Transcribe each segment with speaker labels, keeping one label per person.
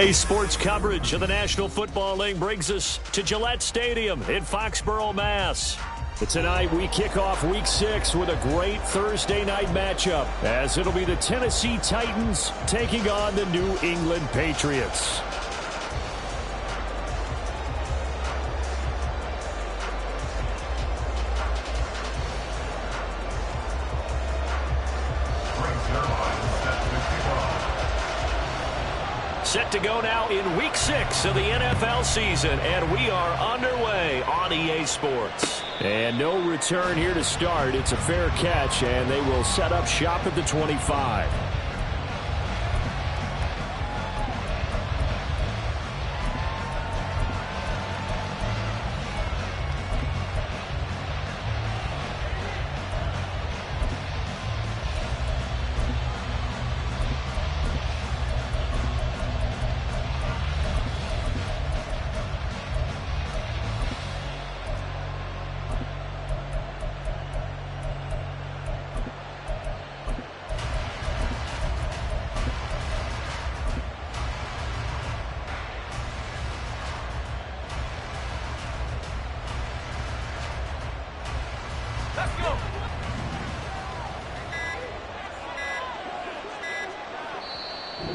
Speaker 1: Sports coverage of the National Football League brings us to Gillette Stadium in Foxborough, Mass. Tonight we kick off Week 6 with a great Thursday night matchup, as it'll be the Tennessee Titans taking on the New England Patriots. Set to go now in Week 6 of the NFL season, and we are underway on EA Sports. And no return here to start. It's a fair catch, and they will set up shop at the 25.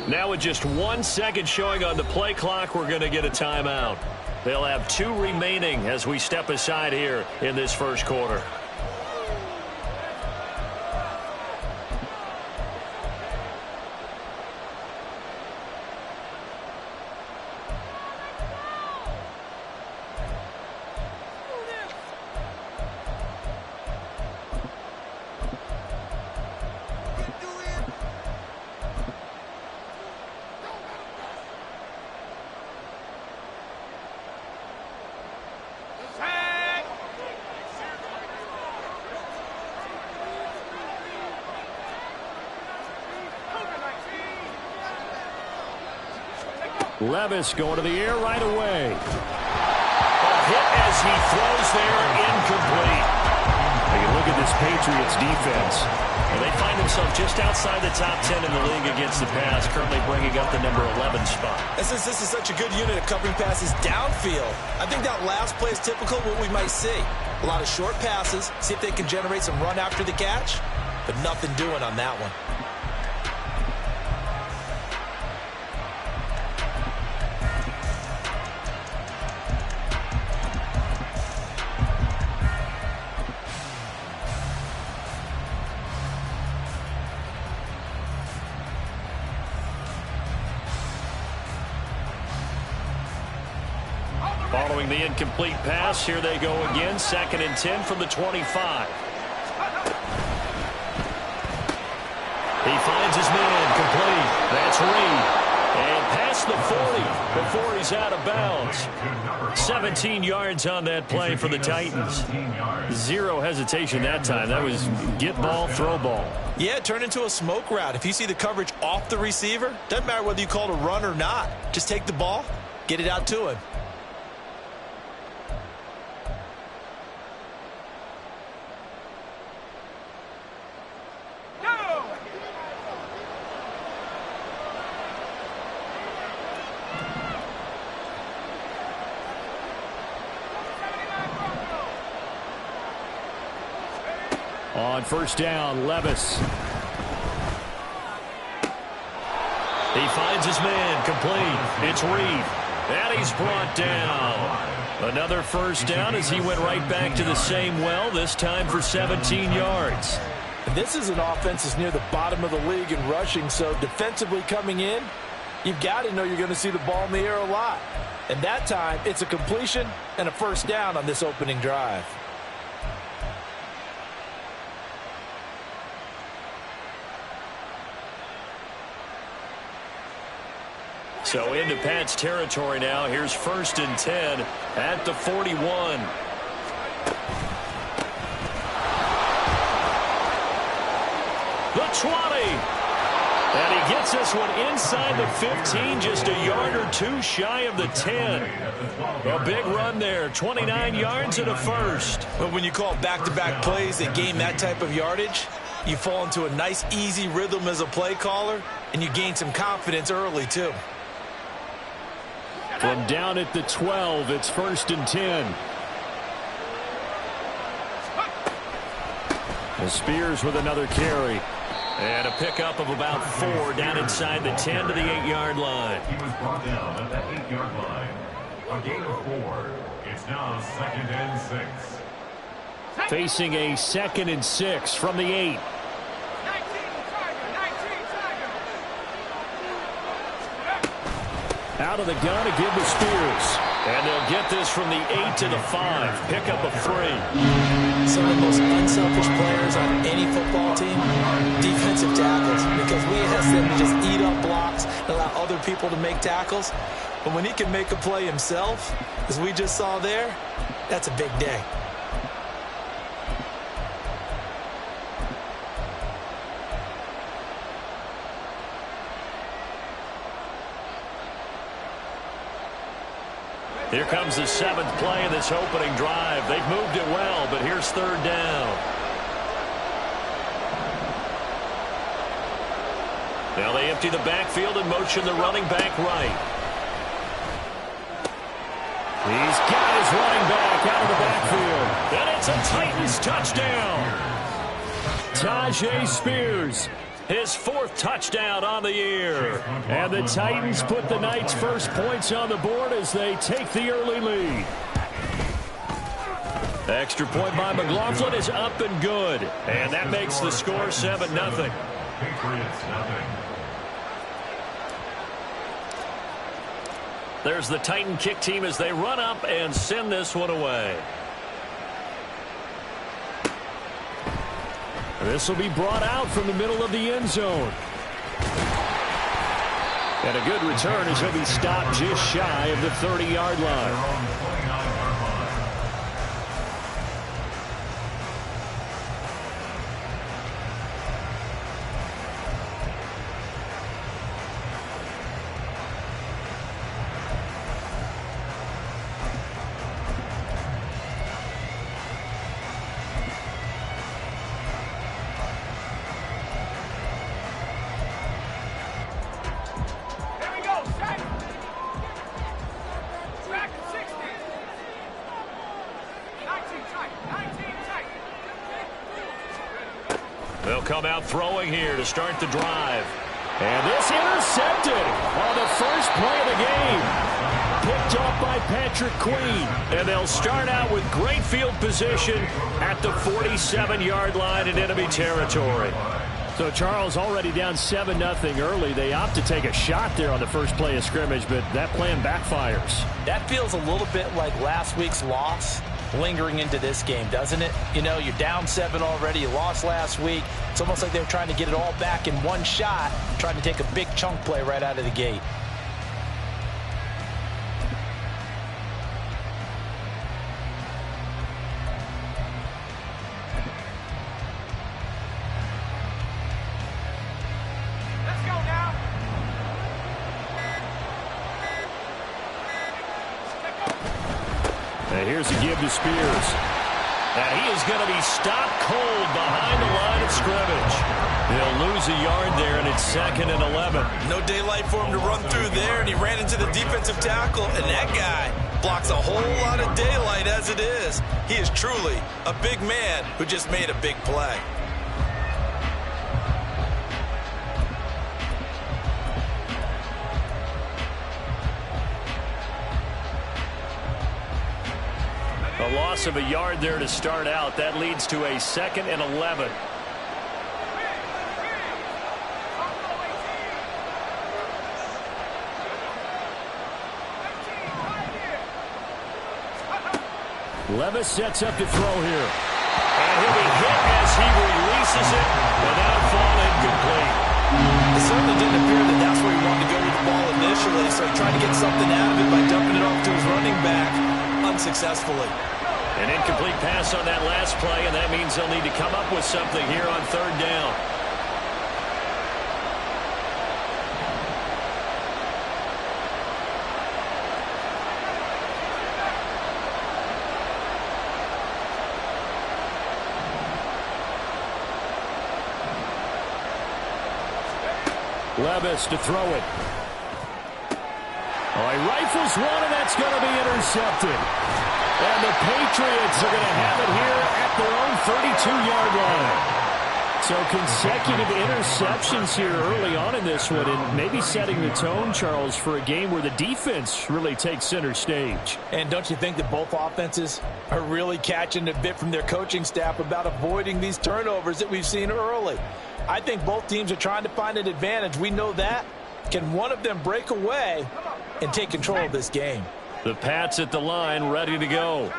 Speaker 1: Now with just 1 second showing on the play clock, we're going to get a timeout. They'll have 2 remaining as we step aside here in this first quarter. Levis going to the air right away. A hit as he throws there, incomplete. Take a look at this Patriots defense. And they find themselves just outside the top 10 in the league against the pass, currently bringing up the number 11 spot.
Speaker 2: And since this is such a good unit of covering passes downfield, I think that last play is typical of what we might see. A lot of short passes, see if they can generate some run after the catch, but nothing doing on that one.
Speaker 1: Following the incomplete pass, here they go again, 2nd and 10 from the 25. He finds his man, complete. That's Reed. And past the 40 before he's out of bounds. 17 yards on that play for the Titans. Zero hesitation that time. That was get ball, throw ball.
Speaker 2: Yeah, turn into a smoke route. If you see the coverage off the receiver, doesn't matter whether you call it a run or not. Just take the ball, get it out to him.
Speaker 1: On first down, Levis. He finds his man, complete. It's Reed. And he's brought down. Another first down as he went right back to the same well, this time for 17 yards.
Speaker 3: This is an offense that's near the bottom of the league in rushing, so defensively coming in, you've got to know you're going to see the ball in the air a lot. And that time, it's a completion and a first down on this opening drive.
Speaker 1: So into Pat's territory now. Here's 1st and 10 at the 41. The 20. And he gets this one inside the 15, just a yard or two shy of the 10. A big run there, 29 yards and a first.
Speaker 2: But when you call back-to-back plays that gain that type of yardage, you fall into a nice, easy rhythm as a play caller, and you gain some confidence early, too.
Speaker 1: From down at the 12, it's 1st and 10. And Spears with another carry. And a pickup of about 4 down inside the 10 to the 8-yard line.
Speaker 4: He was brought down at the 8-yard line. A gain of 4. It's now 2nd and 6.
Speaker 1: Facing a 2nd and 6 from the 8. Out of the gun to give to Spears. And they'll get this from the 8 to the 5. Pickup of 3.
Speaker 2: Some of the most unselfish players on any football team, defensive tackles, because we ask them to just eat up blocks and allow other people to make tackles. But when he can make a play himself, as we just saw there, that's a big day.
Speaker 1: Here comes the 7th play of this opening drive. They've moved it well, but here's 3rd down. Now they empty the backfield and motion the running back right. He's got his running back out of the backfield. And it's a Titans touchdown. Tajay Spears, his 4th touchdown on the year. And the Titans put the Knights' first points on the board as they take the early lead. Extra point by McLaughlin is up and good. And that makes the score 7-0.
Speaker 4: Patriots nothing.
Speaker 1: There's the Titan kick team as they run up and send this one away. This will be brought out from the middle of the end zone. And a good return as he'll be stopped just shy of the 30-yard line. They'll come out throwing here to start the drive. And this intercepted on the first play of the game. Picked off by Patrick Queen. And they'll start out with great field position at the 47-yard line in enemy territory. So Charles already down 7-0 early. They opt to take a shot there on the first play of scrimmage, but that plan backfires.
Speaker 2: That feels a little bit like last week's loss lingering into this game, doesn't it? You know, you're down 7 already. You lost last week. It's almost like they're trying to get it all back in one shot, trying to take a big chunk play right out of the gate.
Speaker 1: Here's a give to Spears. And he is going to be stopped cold behind the line of scrimmage. He'll lose a yard there, and it's 2nd and 11.
Speaker 2: No daylight for him to run through there, and he ran into the defensive tackle, and that guy blocks a whole lot of daylight as it is. He is truly a big man who just made a big play.
Speaker 1: A loss of a yard there to start out. That leads to a 2nd and 11. Levis sets up to throw here. And he'll be hit as he releases it, and that'll fall incomplete.
Speaker 2: It certainly didn't appear that that's where he wanted to go with the ball initially, so he tried to get something out of it by dumping it off to his running back unsuccessfully.
Speaker 1: An incomplete pass on that last play, and that means they'll need to come up with something here on 3rd down. Levis to throw it. Oh, he rifles one, and that's going to be intercepted. And the Patriots are going to have it here at their own 32-yard line. So consecutive interceptions here early on in this one, and maybe setting the tone, Charles, for a game where the defense really takes center stage.
Speaker 3: And don't you think that both offenses are really catching a bit from their coaching staff about avoiding these turnovers that we've seen early? I think both teams are trying to find an advantage. We know that. Can one of them break away and take control of this game?
Speaker 1: The Pats at the line, ready to go.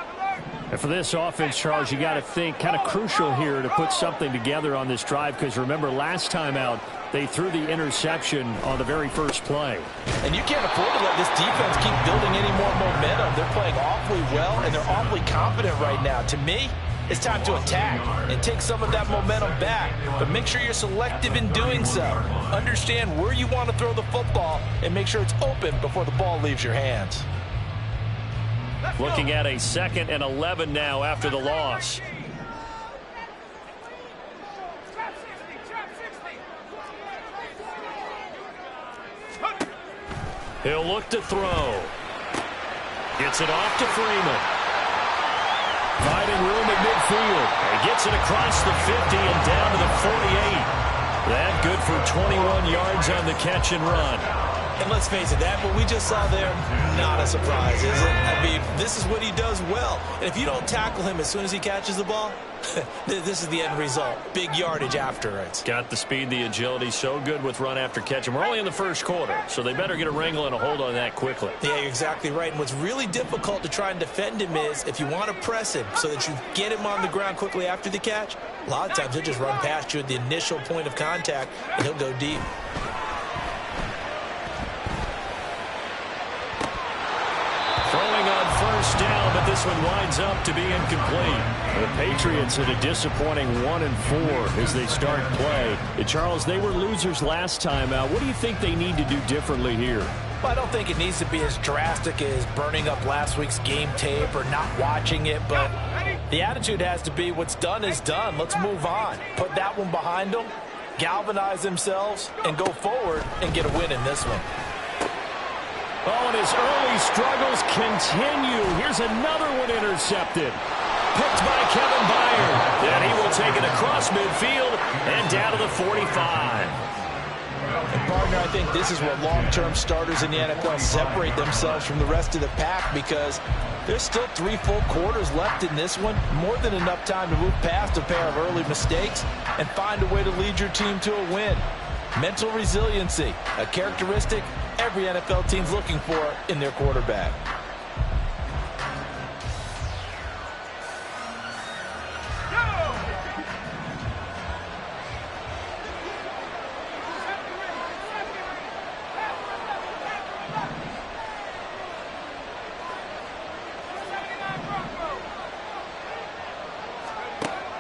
Speaker 1: And for this offense, Charles, you got to think kind of crucial here to put something together on this drive, because remember last time out they threw the interception on the very first play.
Speaker 3: And you can't afford to let this defense keep building any more momentum. They're playing awfully well, and they're awfully confident right now. To me, it's time to attack and take some of that momentum back, but make sure you're selective in doing so. Understand where you want to throw the football and make sure it's open before the ball leaves your hands.
Speaker 1: Looking at a 2nd and 11 now after the loss. He'll look to throw. Gets it off to Freeman. Finding room at midfield. He gets it across the 50 and down to the 48. That good for 21 yards on the catch and run.
Speaker 2: And let's face it, that what we just saw there, not a surprise, is it? I mean, this is what he does well. And if you don't tackle him as soon as he catches the ball, this is the end result. Big yardage after it.
Speaker 1: Got the speed, the agility, so good with run after catch. And we're only in the first quarter, so they better get a wrangle and a hold on that quickly.
Speaker 2: Yeah, you're exactly right. And what's really difficult to try and defend him is if you want to press him so that you get him on the ground quickly after the catch, a lot of times he'll just run past you at the initial point of contact, and he'll go deep.
Speaker 1: Throwing on first down, but this one winds up to be incomplete. The Patriots at a disappointing 1-4 as they start play. And Charles, they were losers last time out. What do you think they need to do differently here?
Speaker 3: Well, I don't think it needs to be as drastic as burning up last week's game tape or not watching it, but the attitude has to be what's done is done. Let's move on. Put that one behind them, galvanize themselves, and go forward and get a win in this one.
Speaker 1: Oh, and his early struggles continue. Here's another one intercepted. Picked by Kevin Byard. And he will take it across midfield and down to the 45.
Speaker 3: And partner, I think this is where long-term starters in the NFL separate themselves from the rest of the pack, because there's still 3 full quarters left in this one. More than enough time to move past a pair of early mistakes and find a way to lead your team to a win. Mental resiliency, a characteristic every NFL team's looking for in their quarterback.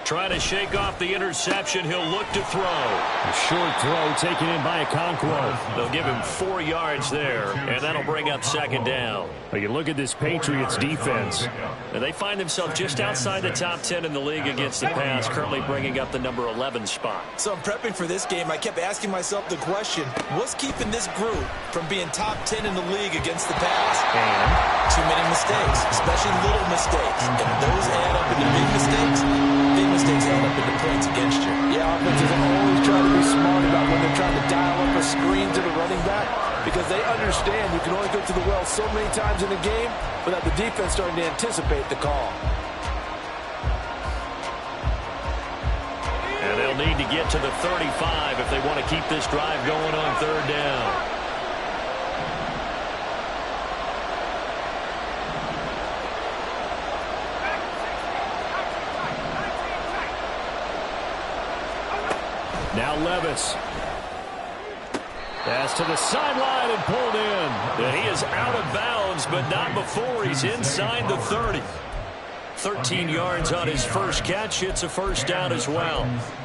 Speaker 1: Trying to shake off the interception. He'll look to throw. A short throw taken in by Okonkwo. They'll give him 4 yards there, and that'll bring up 2nd down. But you look at this Patriots defense, and they find themselves just outside the top 10 in the league against the pass, currently bringing up the number 11 spot.
Speaker 2: So I'm prepping for this game. I kept asking myself the question, what's keeping this group from being top 10 in the league against the pass?
Speaker 1: And
Speaker 2: too many mistakes, especially little mistakes. And those add up into big mistakes. Big mistakes add up into points against you.
Speaker 3: Yeah, offenses always try to be smart about when they're trying to dial up a screen to the running back, because they understand you can only go to the well so many times in a game without the defense starting to anticipate the call.
Speaker 1: And they'll need to get to the 35 if they want to keep this drive going on 3rd down. Now Levis. Pass to the sideline and pulled in. And he is out of bounds, but not before he's inside the 30. 13 yards on his first catch. It's a first down as well.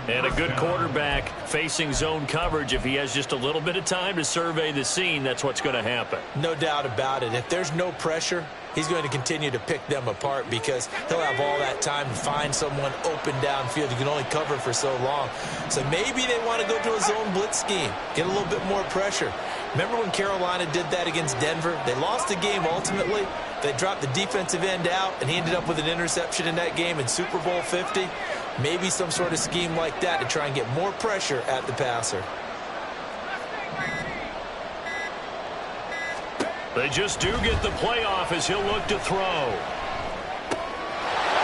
Speaker 1: And a good quarterback facing zone coverage. If he has just a little bit of time to survey the scene, that's what's going to happen.
Speaker 2: No doubt about it. If there's no pressure, he's going to continue to pick them apart, because he'll have all that time to find someone open downfield. You can only cover for so long. So maybe they want to go to a zone blitz scheme, get a little bit more pressure. Remember when Carolina did that against Denver? They lost the game ultimately. They dropped the defensive end out, and he ended up with an interception in that game in Super Bowl 50. Maybe some sort of scheme like that to try and get more pressure at the passer.
Speaker 1: They just do get the playoff as he'll look to throw.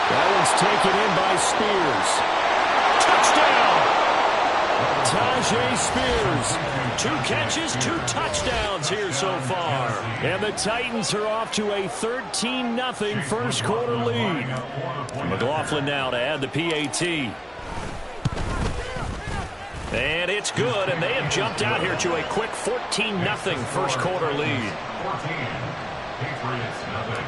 Speaker 1: That one's taken in by Spears. Touchdown! Tajay Spears. 2 catches, 2 touchdowns here so far. And the Titans are off to a 13-0 first quarter lead. McLaughlin now to add the PAT. And it's good, and they have jumped out here to a quick 14-0 first quarter lead.
Speaker 4: 14. Patriots, nothing.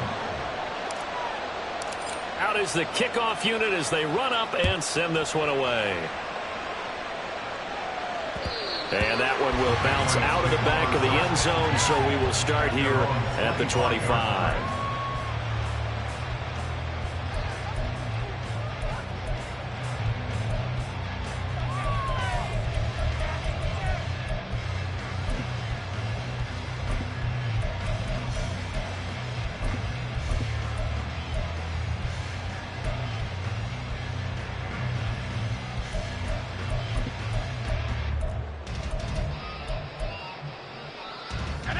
Speaker 1: Out is the kickoff unit as they run up and send this one away. And that one will bounce out of the back of the end zone, so we will start here at the 25.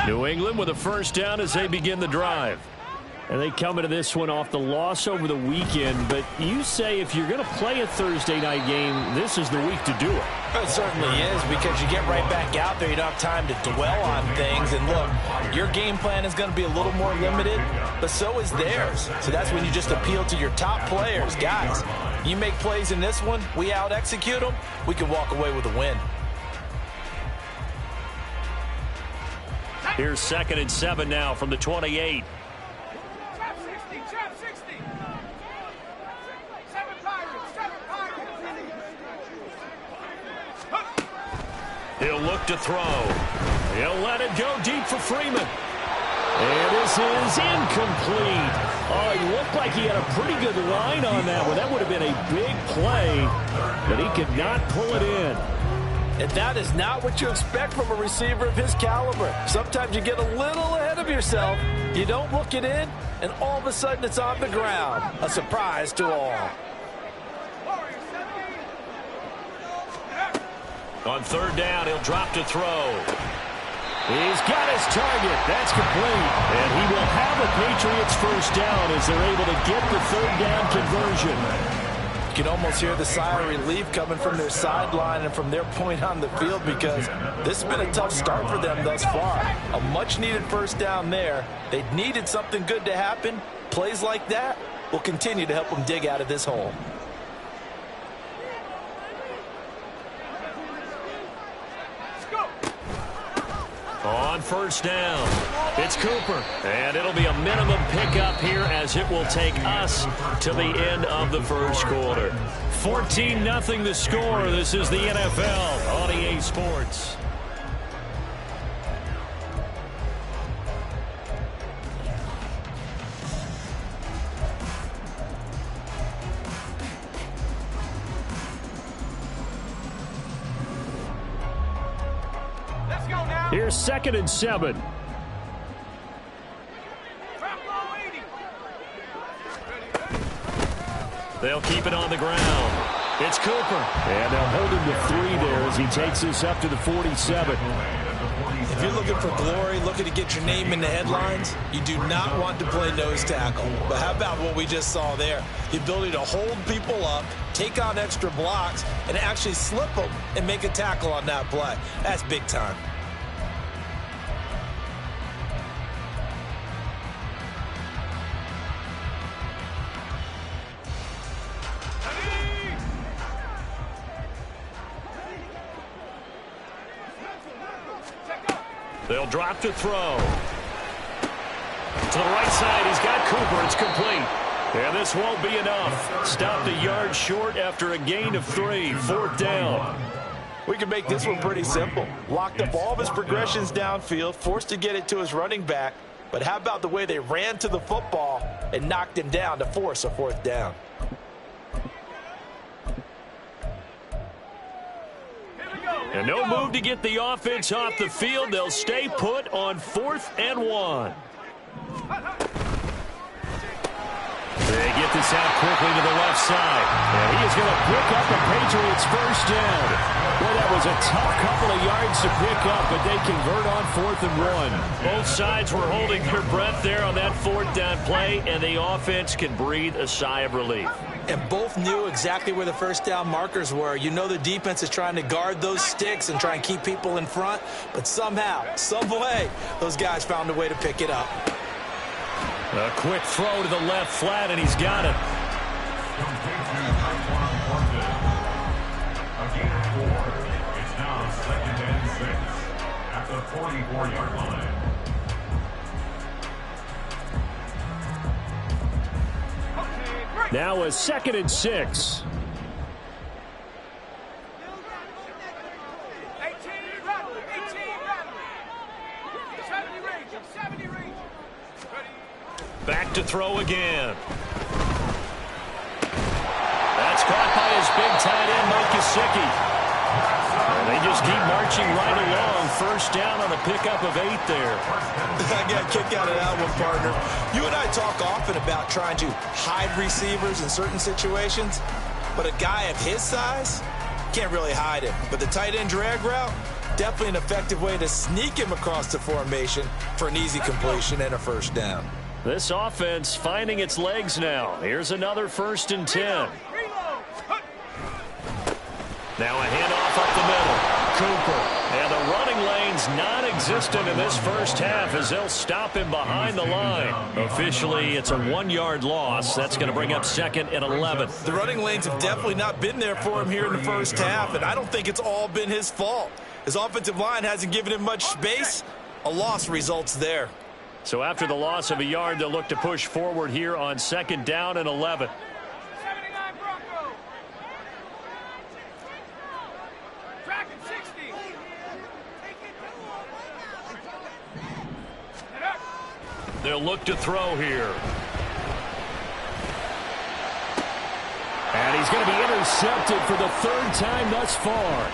Speaker 1: New England with a first down as they begin the drive. And they come into this one off the loss over the weekend. But you say if you're going to play a Thursday night game, this is the week to do it.
Speaker 2: It certainly is, because you get right back out there. You don't have time to dwell on things. And look, your game plan is going to be a little more limited, but so is theirs. So that's when you just appeal to your top players. Guys, you make plays in this one, we out-execute them, we can walk away with a win.
Speaker 1: Here's 2nd and 7 now from the 28. He'll look to throw. He'll let it go deep for Freeman. And this is incomplete. Oh, he looked like he had a pretty good line on that one. That would have been a big play, but he could not pull it in.
Speaker 3: And that is not what you expect from a receiver of his caliber. Sometimes you get a little ahead of yourself. You don't look it in, and all of a sudden it's on the ground. A surprise to all.
Speaker 1: On 3rd down, he'll drop to throw. He's got his target. That's complete. And he will have a Patriots first down as they're able to get the 3rd down conversion.
Speaker 3: You can almost hear the sigh of relief coming from their sideline and from their point on the field, because this has been a tough start for them thus far. A much-needed first down there. They needed something good to happen. Plays like that will continue to help them dig out of this hole.
Speaker 1: On 1st down, it's Cooper. And it'll be a minimum pickup here as it will take us to the end of the first quarter. 14-0 the score. This is the NFL on EA Sports. Here's 2nd and 7. They'll keep it on the ground. It's Cooper. And they'll hold him to 3 there as he takes this up to the 47.
Speaker 2: If you're looking for glory, looking to get your name in the headlines, you do not want to play nose tackle. But how about what we just saw there? The ability to hold people up, take on extra blocks, and actually slip them and make a tackle on that play. That's big time.
Speaker 1: They'll drop to throw. To the right side, he's got Cooper. It's complete. And this won't be enough. Stopped a yard short after a gain of 3. 4th down.
Speaker 3: We can make this one pretty simple. Locked up all of his progressions downfield, forced to get it to his running back. But how about the way they ran to the football and knocked him down to force a 4th down?
Speaker 4: Here we go.
Speaker 1: And no move to get the offense off the field. They'll stay put on 4th and 1. They get this out quickly to the left side. And he is going to pick up the Patriots' first down. Well, that was a tough couple of yards to pick up, but they convert on 4th and 1. Both sides were holding their breath there on that 4th down play, and the offense can breathe a sigh of relief.
Speaker 2: And both knew exactly where the first down markers were. You know the defense is trying to guard those sticks and try and keep people in front, but somehow, some way, those guys found a way to pick it up.
Speaker 1: A quick throw to the left flat, and he's got it.
Speaker 4: Again, 4. It's now 2nd and 6 at the 44-yard line.
Speaker 1: Now a 2nd and 6. Back to throw again. That's caught by his big tight end, Mike Gesicki. They just keep marching right along. First down on a pickup of 8 there.
Speaker 2: I got a kick out of that one, partner. You and I talk often about trying to hide receivers in certain situations, but a guy of his size can't really hide him. But the tight end drag route, definitely an effective way to sneak him across the formation for an easy completion and a first down.
Speaker 1: This offense finding its legs now. Here's another 1st and 10. Now a handoff up the middle. Cooper. And the running lane's non-existent in this first half as they'll stop him behind the line. Officially, it's a 1-yard loss. That's going to bring up 2nd and 11.
Speaker 2: The running lanes have definitely not been there for him here in the first half, and I don't think it's all been his fault. His offensive line hasn't given him much space. A loss results there.
Speaker 1: So after the loss of a yard, they'll look to push forward here on 2nd down and 11. They'll look to throw here. And he's going to be intercepted for the 3rd time thus far.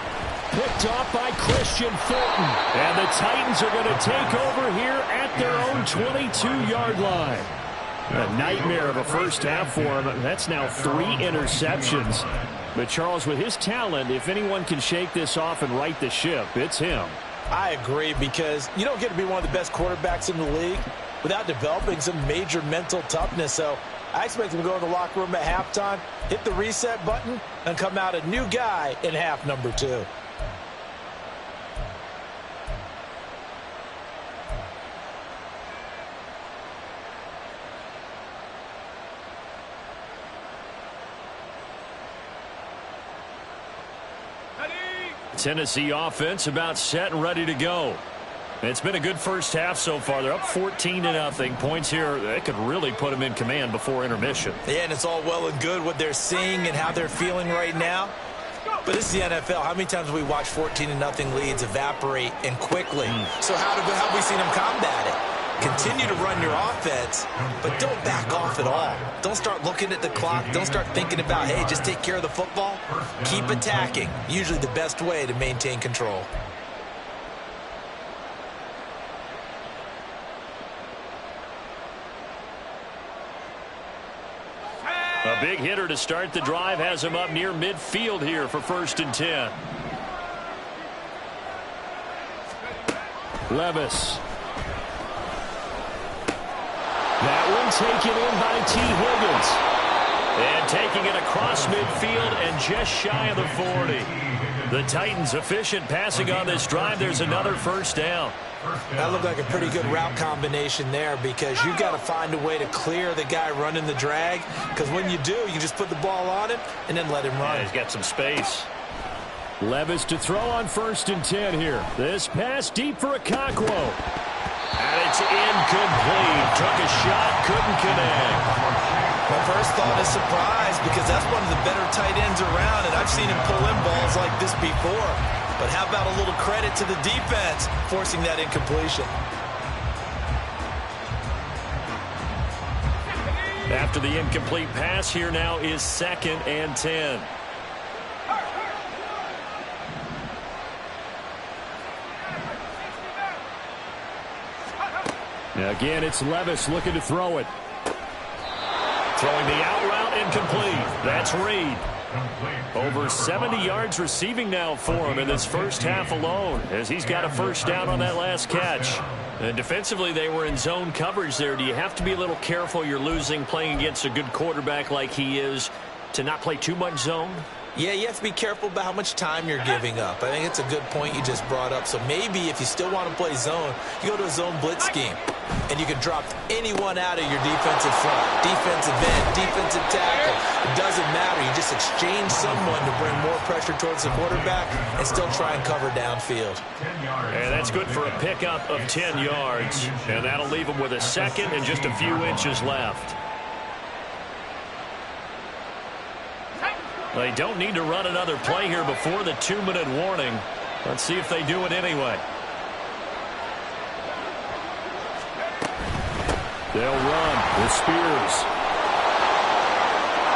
Speaker 1: Picked off by Christian Fulton. And the Titans are going to take over here at their own 22-yard line. A nightmare of a first half for him. That's now 3 interceptions. But, Charles, with his talent, if anyone can shake this off and right the ship, it's him.
Speaker 2: I agree, because you don't get to be one of the best quarterbacks in the league without developing some major mental toughness. So I expect him to go in the locker room at halftime, hit the reset button, and come out a new guy in half number 2.
Speaker 1: Tennessee offense about set and ready to go. It's been a good first half so far. They're up 14-0. Points here, they could really put them in command before intermission.
Speaker 2: Yeah, and it's all well and good what they're seeing and how they're feeling right now. But this is the NFL. How many times have we watched 14-0 leads evaporate and quickly? So how have we seen them combat it? Continue to run your offense, but don't back off at all. Don't start looking at the clock. Don't start thinking about, hey, just take care of the football. Keep attacking. Usually the best way to maintain control.
Speaker 1: A big hitter to start the drive has him up near midfield here for 1st and 10. Levis. That one taken in by T. Higgins. And taking it across midfield and just shy of the 40. The Titans efficient passing on this drive. There's another first down.
Speaker 2: That looked like a pretty good route combination there, because you've got to find a way to clear the guy running the drag, because when you do, you just put the ball on him and then let him run.
Speaker 1: Yeah, he's got some space. Levis to throw on 1st and 10 here. This pass deep for Okonkwo. And it's incomplete. Took a shot, couldn't connect.
Speaker 2: My first thought is surprise, because that's one of the better tight ends around, and I've seen him pull in balls like this before. But how about a little credit to the defense forcing that incompletion?
Speaker 1: After the incomplete pass, here now is 2nd and 10. Again, it's Levis looking to throw it. Throwing the out route incomplete. That's Reed. Over 70 yards receiving now for him in this first half alone, as he's got a first down on that last catch. And defensively, they were in zone coverage there. Do you have to be a little careful you're losing playing against a good quarterback like he is to not play too much zone?
Speaker 2: Yeah, you have to be careful about how much time you're giving up. I think it's a good point you just brought up. So maybe if you still want to play zone, you go to a zone blitz scheme. And you can drop anyone out of your defensive front, defensive end, defensive tackle. It doesn't matter. You just exchange someone to bring more pressure towards the quarterback and still try and cover downfield.
Speaker 1: And that's good for a pickup of 10 yards. And that'll leave him with a second and just a few inches left. They don't need to run another play here before the 2-minute warning. Let's see if they do it anyway. They'll run with Spears.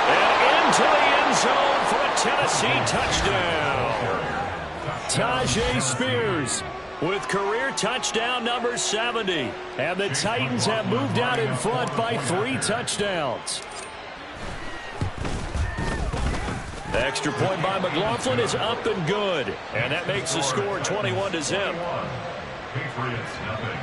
Speaker 1: And into the end zone for a Tennessee touchdown. Tajay Spears with career touchdown number 70. And the Titans have moved out in front by 3 touchdowns. Extra point by McLaughlin is up and good. And that makes the score 21-0.
Speaker 4: Patriots nothing.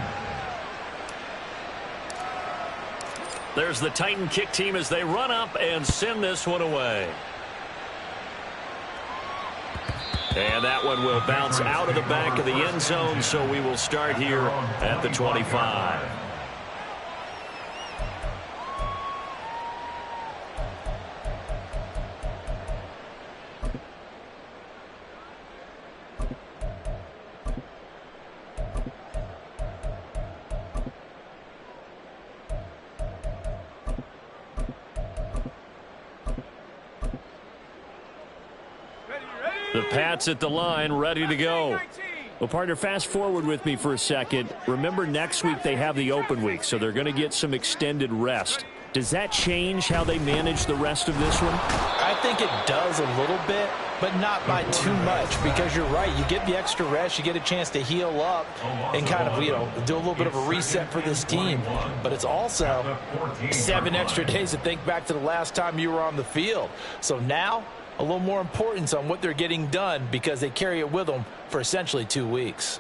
Speaker 1: There's the Titan kick team as they run up and send this one away. And that one will bounce out of the back of the end zone, so we will start here at the 25. The Pats at the line, ready to go. Well, partner, fast forward with me for a second. Remember, next week they have the open week, so they're going to get some extended rest. Does that change how they manage the rest of this one?
Speaker 3: I think it does a little bit, but not by too much, because you're right. You get the extra rest, you get a chance to heal up and kind of, do a little bit of a reset for this team. But it's also 7 extra days to think back to the last time you were on the field. So now, a little more importance on what they're getting done because they carry it with them for essentially 2 weeks.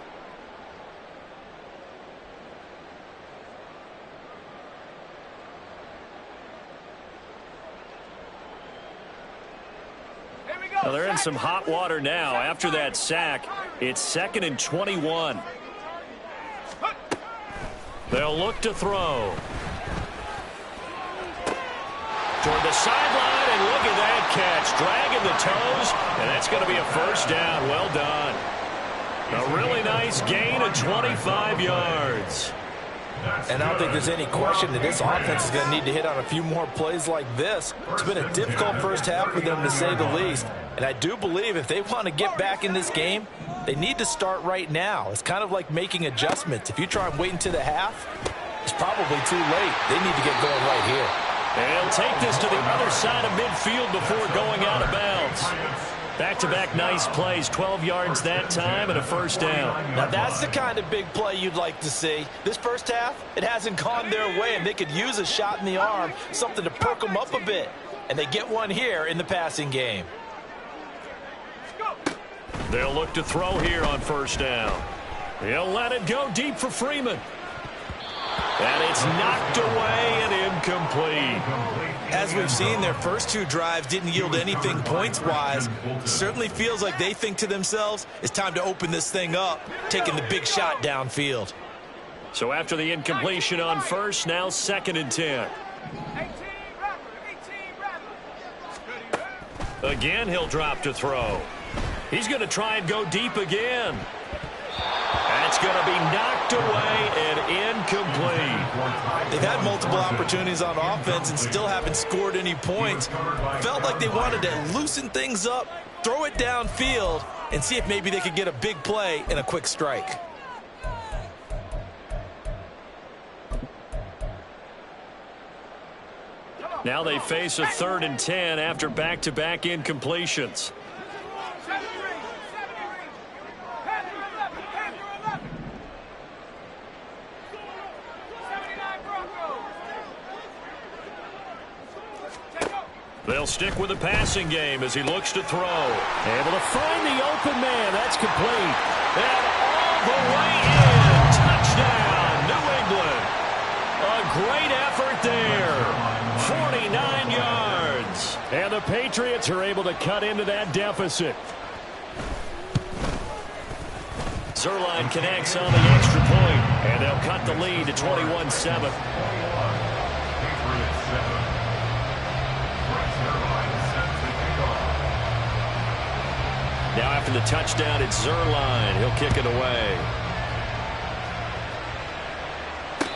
Speaker 1: Well, they're in some hot water now. After that sack, it's 2nd and 21. They'll look to throw. Toward the sideline, and look at that catch. Dragging the toes, and that's going to be a first down. Well done. A really nice gain of 25 yards.
Speaker 3: And I don't think there's any question that this offense is going to need to hit on a few more plays like this. It's been a difficult first half for them, to say the least. And I do believe if they want to get back in this game, they need to start right now. It's kind of like making adjustments. If you try and wait until the half, it's probably too late. They need to get going right here.
Speaker 1: And he'll take this to the other side of midfield before going out of bounds. Back-to-back nice plays, 12 yards that time and a first down.
Speaker 3: Now that's the kind of big play you'd like to see. This first half, it hasn't gone their way, and they could use a shot in the arm, something to perk them up a bit. And they get one here in the passing game.
Speaker 1: They'll look to throw here on first down. He'll let it go deep for Freeman. And it's knocked away and incomplete.
Speaker 2: As we've seen, their first 2 drives didn't yield anything points-wise. Certainly feels like they think to themselves, it's time to open this thing up, taking the big shot downfield.
Speaker 1: So after the incompletion on first, now 2nd and 10. Again, he'll drop to throw. He's going to try and go deep again. That's going to be knocked away and incomplete.
Speaker 2: They've had multiple opportunities on offense and still haven't scored any points. Felt like they wanted to loosen things up, throw it downfield, and see if maybe they could get a big play and a quick strike.
Speaker 1: Now they face a 3rd and 10 after back-to-back incompletions. They'll stick with the passing game as he looks to throw. Able to find the open man. That's complete. And all the way in. Touchdown, New England. A great effort there. 49 yards. And the Patriots are able to cut into that deficit. Zerline connects on the extra point, and they'll cut the lead to 21-7. Now after the touchdown, it's Zerline. He'll kick it away.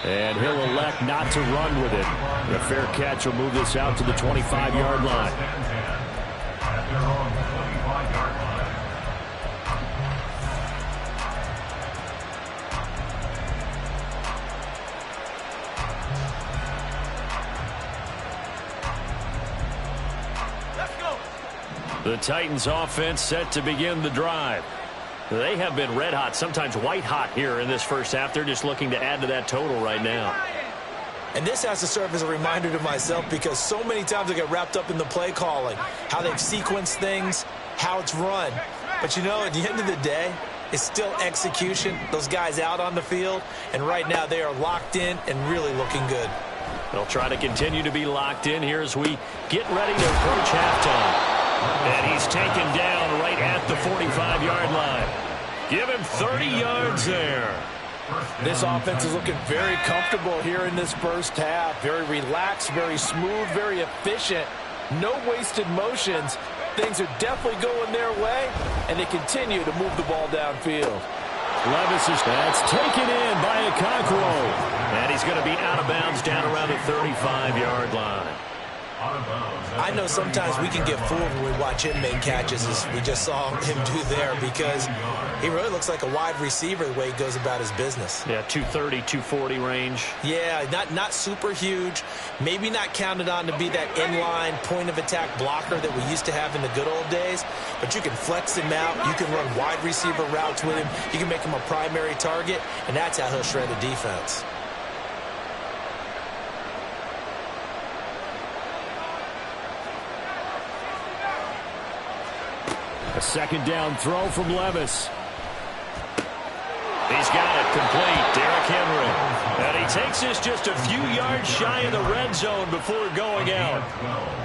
Speaker 1: And he'll elect not to run with it. A fair catch will move this out to the 25-yard line. At their own 25-yard line. The Titans offense set to begin the drive. They have been red hot, sometimes white hot here in this first half. They're just looking to add to that total right now.
Speaker 2: And this has to serve as a reminder to myself because so many times I get wrapped up in the play calling, how they've sequenced things, how it's run. But, you know, at the end of the day, it's still execution. Those guys out on the field, and right now they are locked in and really looking good.
Speaker 1: They'll try to continue to be locked in here as we get ready to approach halftime. And he's taken down right at the 45-yard line. Give him 30 yards there.
Speaker 3: This offense is looking very comfortable here in this first half. Very relaxed, very smooth, very efficient. No wasted motions. Things are definitely going their way, and they continue to move the ball downfield.
Speaker 1: Levis is that's taken in by Okonkwo. And he's going to be out of bounds down around the 35-yard line.
Speaker 2: I know sometimes we can get fooled when we watch him make catches, as we just saw him do there, because he really looks like a wide receiver the way he goes about his business.
Speaker 1: Yeah, 230, 240 range.
Speaker 2: Yeah, not super huge, maybe not counted on to be that inline point-of-attack blocker that we used to have in the good old days, but you can flex him out, you can run wide receiver routes with him, you can make him a primary target, and that's how he'll shred a defense.
Speaker 1: A second down throw from Levis. He's got it complete. Derrick Henry. And he takes this just a few yards shy of the red zone before going out.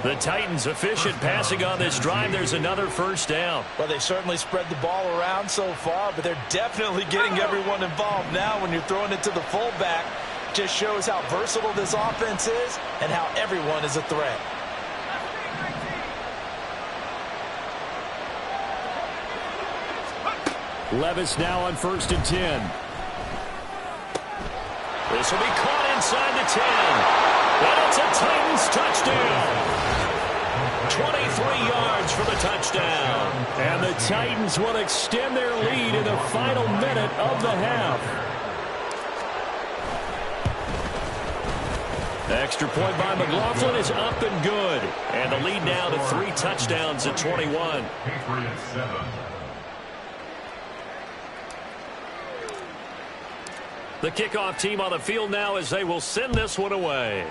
Speaker 1: The Titans efficient passing on this drive. There's another first down.
Speaker 3: Well, they've certainly spread the ball around so far, but they're definitely getting everyone involved now when you're throwing it to the fullback. Just shows how versatile this offense is and how everyone is a threat.
Speaker 1: Levis now on 1st and 10. This will be caught inside the 10. And it's a Titans touchdown. 23 yards for the touchdown. And the Titans will extend their lead in the final minute of the half. Extra point by McLaughlin is up and good. And the lead now to 3 touchdowns at 21.
Speaker 4: Patriots 7.
Speaker 1: The kickoff team on the field now as they will send this one away.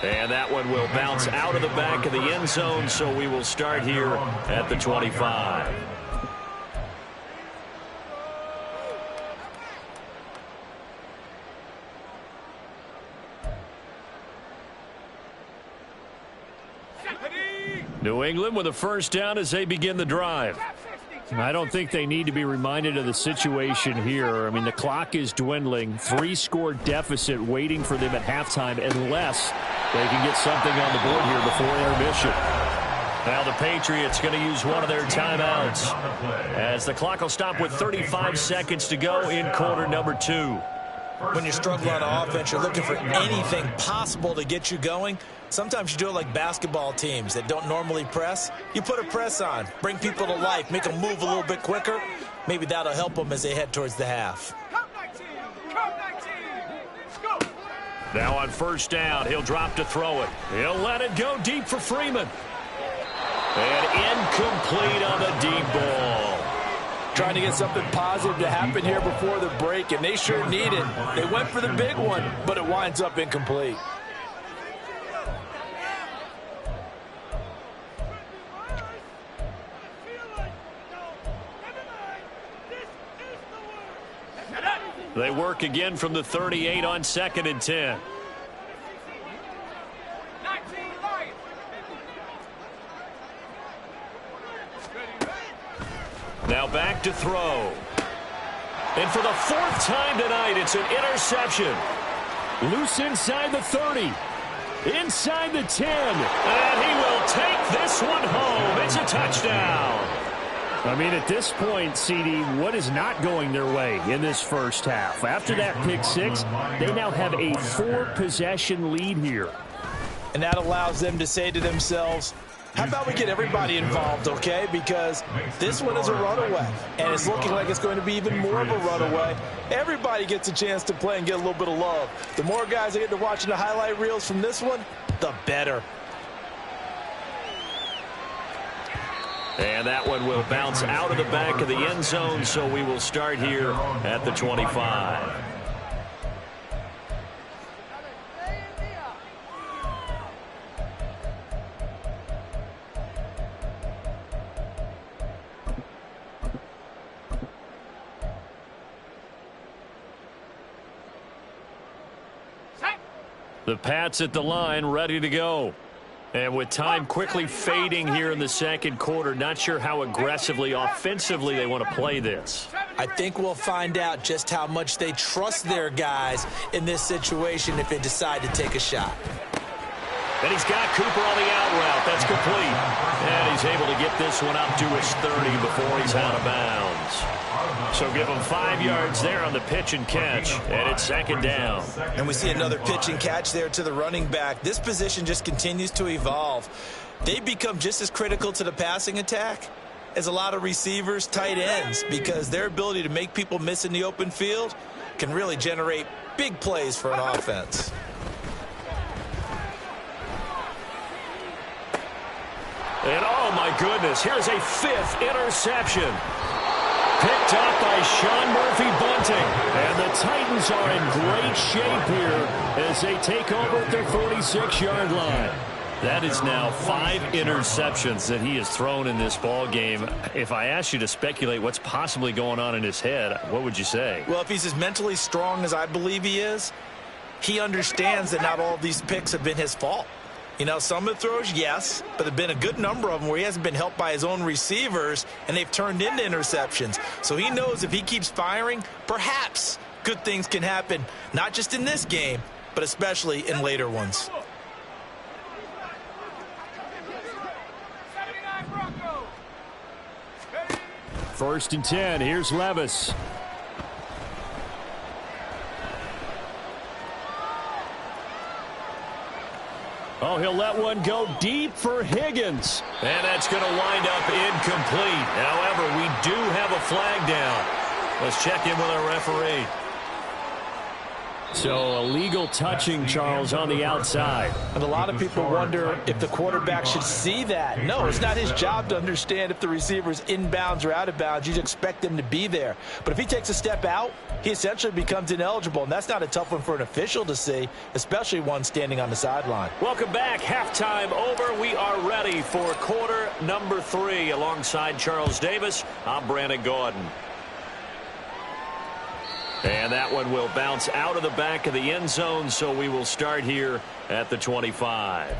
Speaker 1: And that one will bounce out of the back of the end zone, so we will start here at the 25. New England with a first down as they begin the drive. I don't think they need to be reminded of the situation here. I mean, the clock is dwindling. 3-score deficit waiting for them at halftime unless they can get something on the board here before intermission. Now the Patriots going to use one of their timeouts as the clock will stop with 35 seconds to go in quarter number 2.
Speaker 2: When you're struggling on offense, you're looking for anything possible to get you going. Sometimes you do it like basketball teams that don't normally press. You put a press on, bring people to life, make them move a little bit quicker. Maybe that'll help them as they head towards the half.
Speaker 1: Now on first down, he'll drop to throw it. He'll let it go deep for Freeman. And incomplete on the deep ball.
Speaker 3: Trying to get something positive to happen here before the break, and they sure need it. They went for the big one, but it winds up incomplete.
Speaker 1: They work again from the 38 on 2nd and 10. Now back to throw. And for the 4th time tonight, it's an interception. Loose inside the 30. Inside the 10. And he will take this one home. It's a touchdown.
Speaker 5: I mean, at this point, CD, what is not going their way in this first half? After that pick six, they now have a 4-possession lead here.
Speaker 2: And that allows them to say to themselves, how about we get everybody involved, okay? Because this one is a runaway, and it's looking like it's going to be even more of a runaway. Everybody gets a chance to play and get a little bit of love. The more guys that get to watching the highlight reels from this one, the better.
Speaker 1: And that one will bounce out of the back of the end zone, so we will start here at the 25. The Pats at the line, ready to go. And with time quickly fading here in the second quarter, not sure how aggressively, offensively they want to play this.
Speaker 2: I think we'll find out just how much they trust their guys in this situation if they decide to take a shot.
Speaker 1: And he's got Cooper on the out route. That's complete. And he's able to get this one up to his 30 before he's out of bounds. So give him 5 yards there on the pitch and catch, and it's 2nd down.
Speaker 2: And we see another pitch and catch there to the running back. This position just continues to evolve. They become just as critical to the passing attack as a lot of receivers, tight ends, because their ability to make people miss in the open field can really generate big plays for an offense.
Speaker 1: And oh my goodness, here's a 5th interception. Picked up by Sean Murphy-Bunting. And the Titans are in great shape here as they take over at their 46-yard line. That is now 5 interceptions that he has thrown in this ball game. If I asked you to speculate what's possibly going on in his head, what would you say?
Speaker 2: Well, if he's as mentally strong as I believe he is, he understands that not all of these picks have been his fault. You know, some of the throws, yes, but there have been a good number of them where he hasn't been helped by his own receivers, and they've turned into interceptions. So he knows if he keeps firing, perhaps good things can happen, not just in this game, but especially in later ones.
Speaker 5: First and 10, here's Levis. Oh, he'll let one go deep for Higgins.
Speaker 1: And that's going to wind up incomplete. However, we do have a flag down. Let's check in with our referee.
Speaker 5: So illegal touching, Charles, on the outside.
Speaker 2: And a lot of people wonder if the quarterback should see that. No, it's not his job to understand if the receiver's inbounds or out of bounds. You'd expect him to be there. But if he takes a step out, he essentially becomes ineligible. And that's not a tough one for an official to see, especially one standing on the sideline.
Speaker 1: Welcome back. Halftime over. We are ready for quarter number 3. Alongside Charles Davis, I'm Brandon Gordon. And that one will bounce out of the back of the end zone, so we will start here at the 25.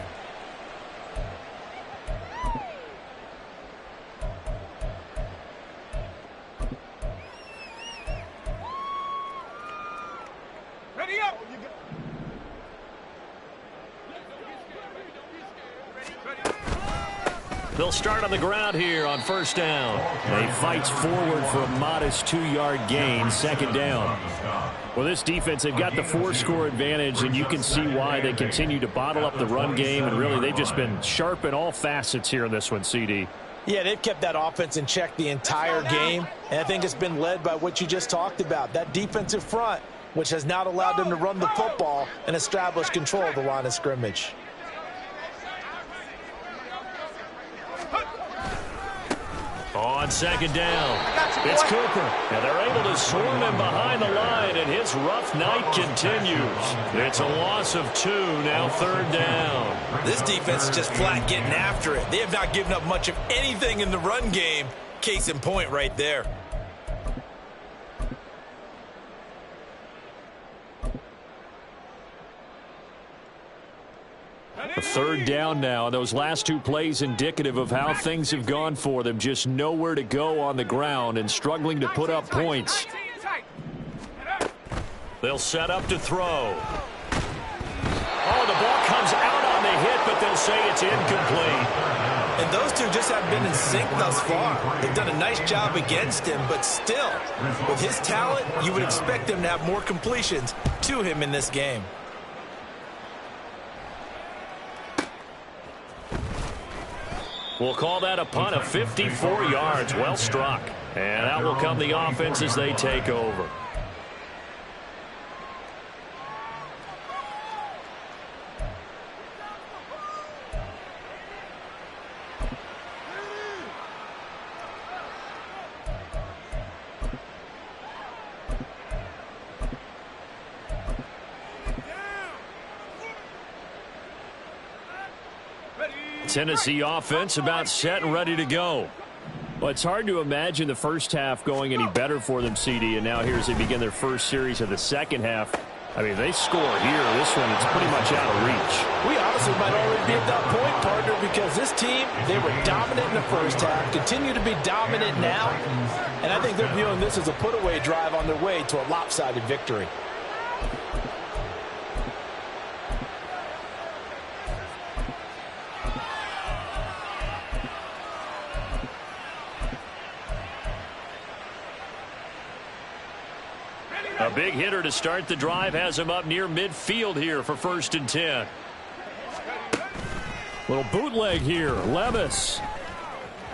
Speaker 6: Ready up!
Speaker 1: They'll start on the ground here on first down.
Speaker 5: He fights forward for a modest 2-yard gain, 2nd down. Well, this defense, they've got the 4-score advantage, and you can see why they continue to bottle up the run game, and really they've just been sharp in all facets here in this one, CD.
Speaker 2: Yeah, they've kept that offense in check the entire game, and I think it's been led by what you just talked about, that defensive front, which has not allowed them to run the football and establish control of the line of scrimmage.
Speaker 1: On second down, it's Cooper. And they're able to swarm him behind the line, and his rough night continues. It's a loss of 2, now 3rd down.
Speaker 2: This defense is just flat getting after it. They have not given up much of anything in the run game. Case in point right there.
Speaker 1: A third down now. Those last two plays indicative of how things have gone for them. Just nowhere to go on the ground and struggling to put up points. They'll set up to throw. Oh, the ball comes out on the hit, but they'll say it's incomplete.
Speaker 2: And those two just haven't been in sync thus far. They've done a nice job against him, but still, with his talent, you would expect them to have more completions to him in this game.
Speaker 1: We'll call that a punt of 54 yards. Well struck. And out will come the offense as they take over. Tennessee offense about set and ready to go.
Speaker 5: Well, it's hard to imagine the first half going any better for them, CD, and now here as they begin their first series of the second half. I mean, they score here. This one, it's pretty much out of reach.
Speaker 2: We honestly might already be at that point, partner, because this team, they were dominant in the first half, continue to be dominant now, and I think they're viewing this as a put-away drive on their way to a lopsided victory.
Speaker 1: A big hitter to start the drive has him up near midfield here for 1st and 10.
Speaker 5: Little bootleg here. Levis.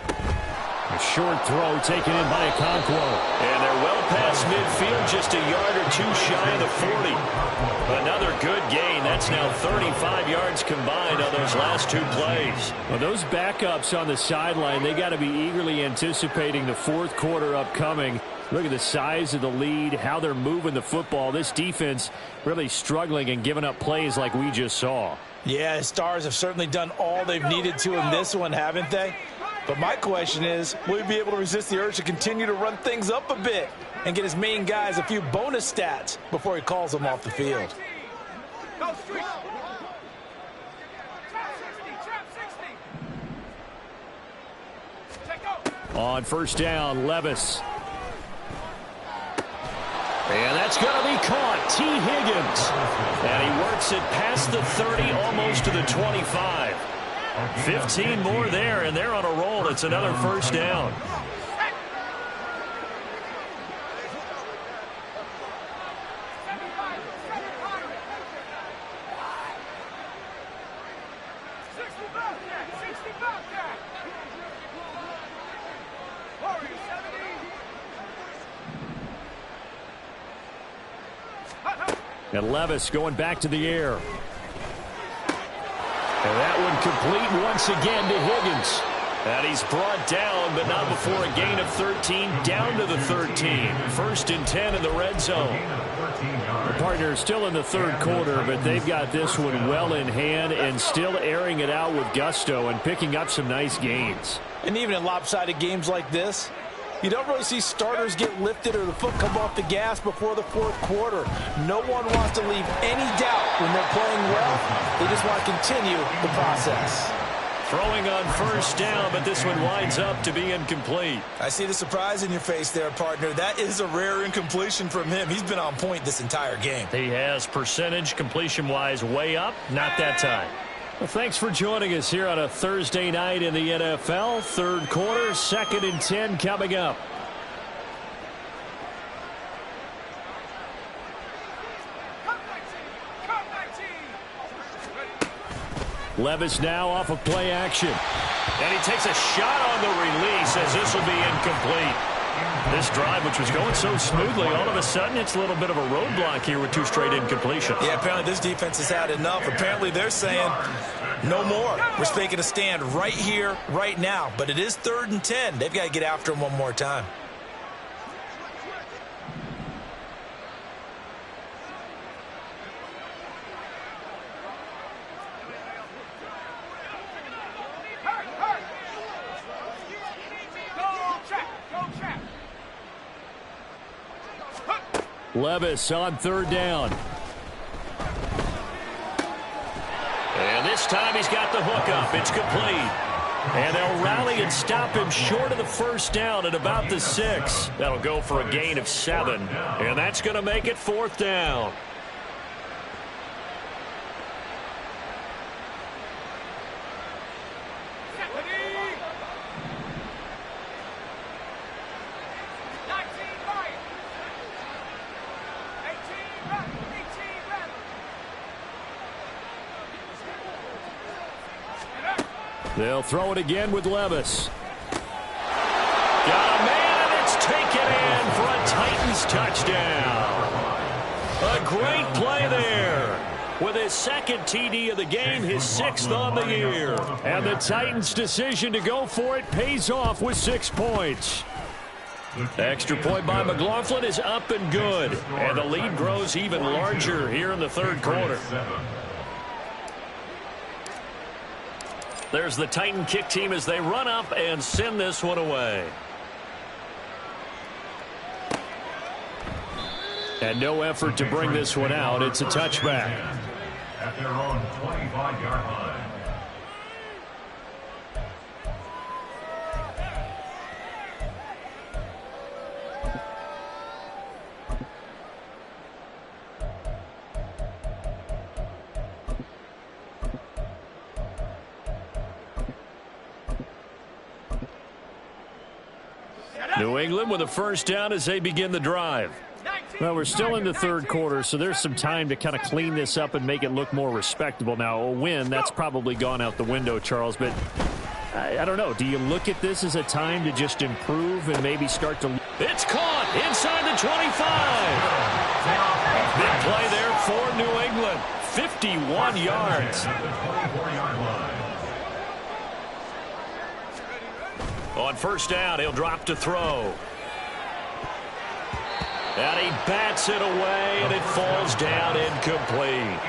Speaker 5: A short throw taken in by Okonkwo.
Speaker 1: And they're well past midfield, just a yard or two shy of the 40. Another good gain. That's now 35 yards combined on those last two plays.
Speaker 5: Well, those backups on the sideline, they got to be eagerly anticipating the fourth quarter upcoming. Look at the size of the lead, how they're moving the football. This defense really struggling and giving up plays like we just saw.
Speaker 2: Yeah, the Stars have certainly done all they've needed to in this one, haven't they? But my question is, will he be able to resist the urge to continue to run things up a bit and get his main guys a few bonus stats before he calls them off the field?
Speaker 5: On first down, Levis.
Speaker 1: And that's going to be caught. T. Higgins. And he works it past the 30, almost to the 25. 15 more there, and they're on a roll. It's another first down.
Speaker 5: And Levis going back to the air.
Speaker 1: And that one complete once again to Higgins. And he's brought down, but not before a gain of 13, down to the 13. 1st and 10 in the red zone.
Speaker 5: The partner is still in the third quarter, but they've got this one well in hand and still airing it out with gusto and picking up some nice gains.
Speaker 2: And even in lopsided games like this, you don't really see starters get lifted or the foot come off the gas before the fourth quarter. No one wants to leave any doubt when they're playing well. They just want to continue the process.
Speaker 1: Throwing on first down, but this one winds up to be incomplete.
Speaker 2: I see the surprise in your face there, partner. That is a rare incompletion from him. He's been on point this entire game.
Speaker 1: He has percentage completion-wise way up. Not that time.
Speaker 5: Well, thanks for joining us here on a Thursday night in the NFL. Third quarter, 2nd and 10 coming up. Levis now off of play action.
Speaker 1: And he takes a shot on the release as this will be incomplete. This drive, which was going so smoothly, all of a sudden it's a little bit of a roadblock here with 2 straight incompletions.
Speaker 2: Yeah, apparently this defense has had enough. Apparently they're saying no more. We're making a stand right here, right now. But it is 3rd and 10. They've got to get after him one more time.
Speaker 5: Levis on 3rd down.
Speaker 1: And this time he's got the hook up. It's complete. And they'll rally and stop him short of the first down at about the 6. That'll go for a gain of 7. And that's going to make it 4th down.
Speaker 5: They'll throw it again with Levis.
Speaker 1: Got a man, and it's taken in for a Titans touchdown. A great play there. With his 2nd TD of the game, his 6th on the year.
Speaker 5: And the Titans' decision to go for it pays off with 6 points.
Speaker 1: Extra point by McLaughlin is up and good. And the lead grows even larger here in the 3rd quarter. There's the Titan kick team as they run up and send this one away.
Speaker 5: And no effort to bring this one out. It's a touchback.
Speaker 4: At their own 25-yard line.
Speaker 1: New England with a first down as they begin the drive.
Speaker 5: Well, we're still in the 3rd quarter, so there's some time to kind of clean this up and make it look more respectable. Now, a win, that's probably gone out the window, Charles, but I don't know. Do you look at this as a time to just improve and maybe start to...
Speaker 1: It's caught inside the 25. Big play there for New England. 51 yards. On first down, he'll drop to throw. And he bats it away, and it falls down incomplete.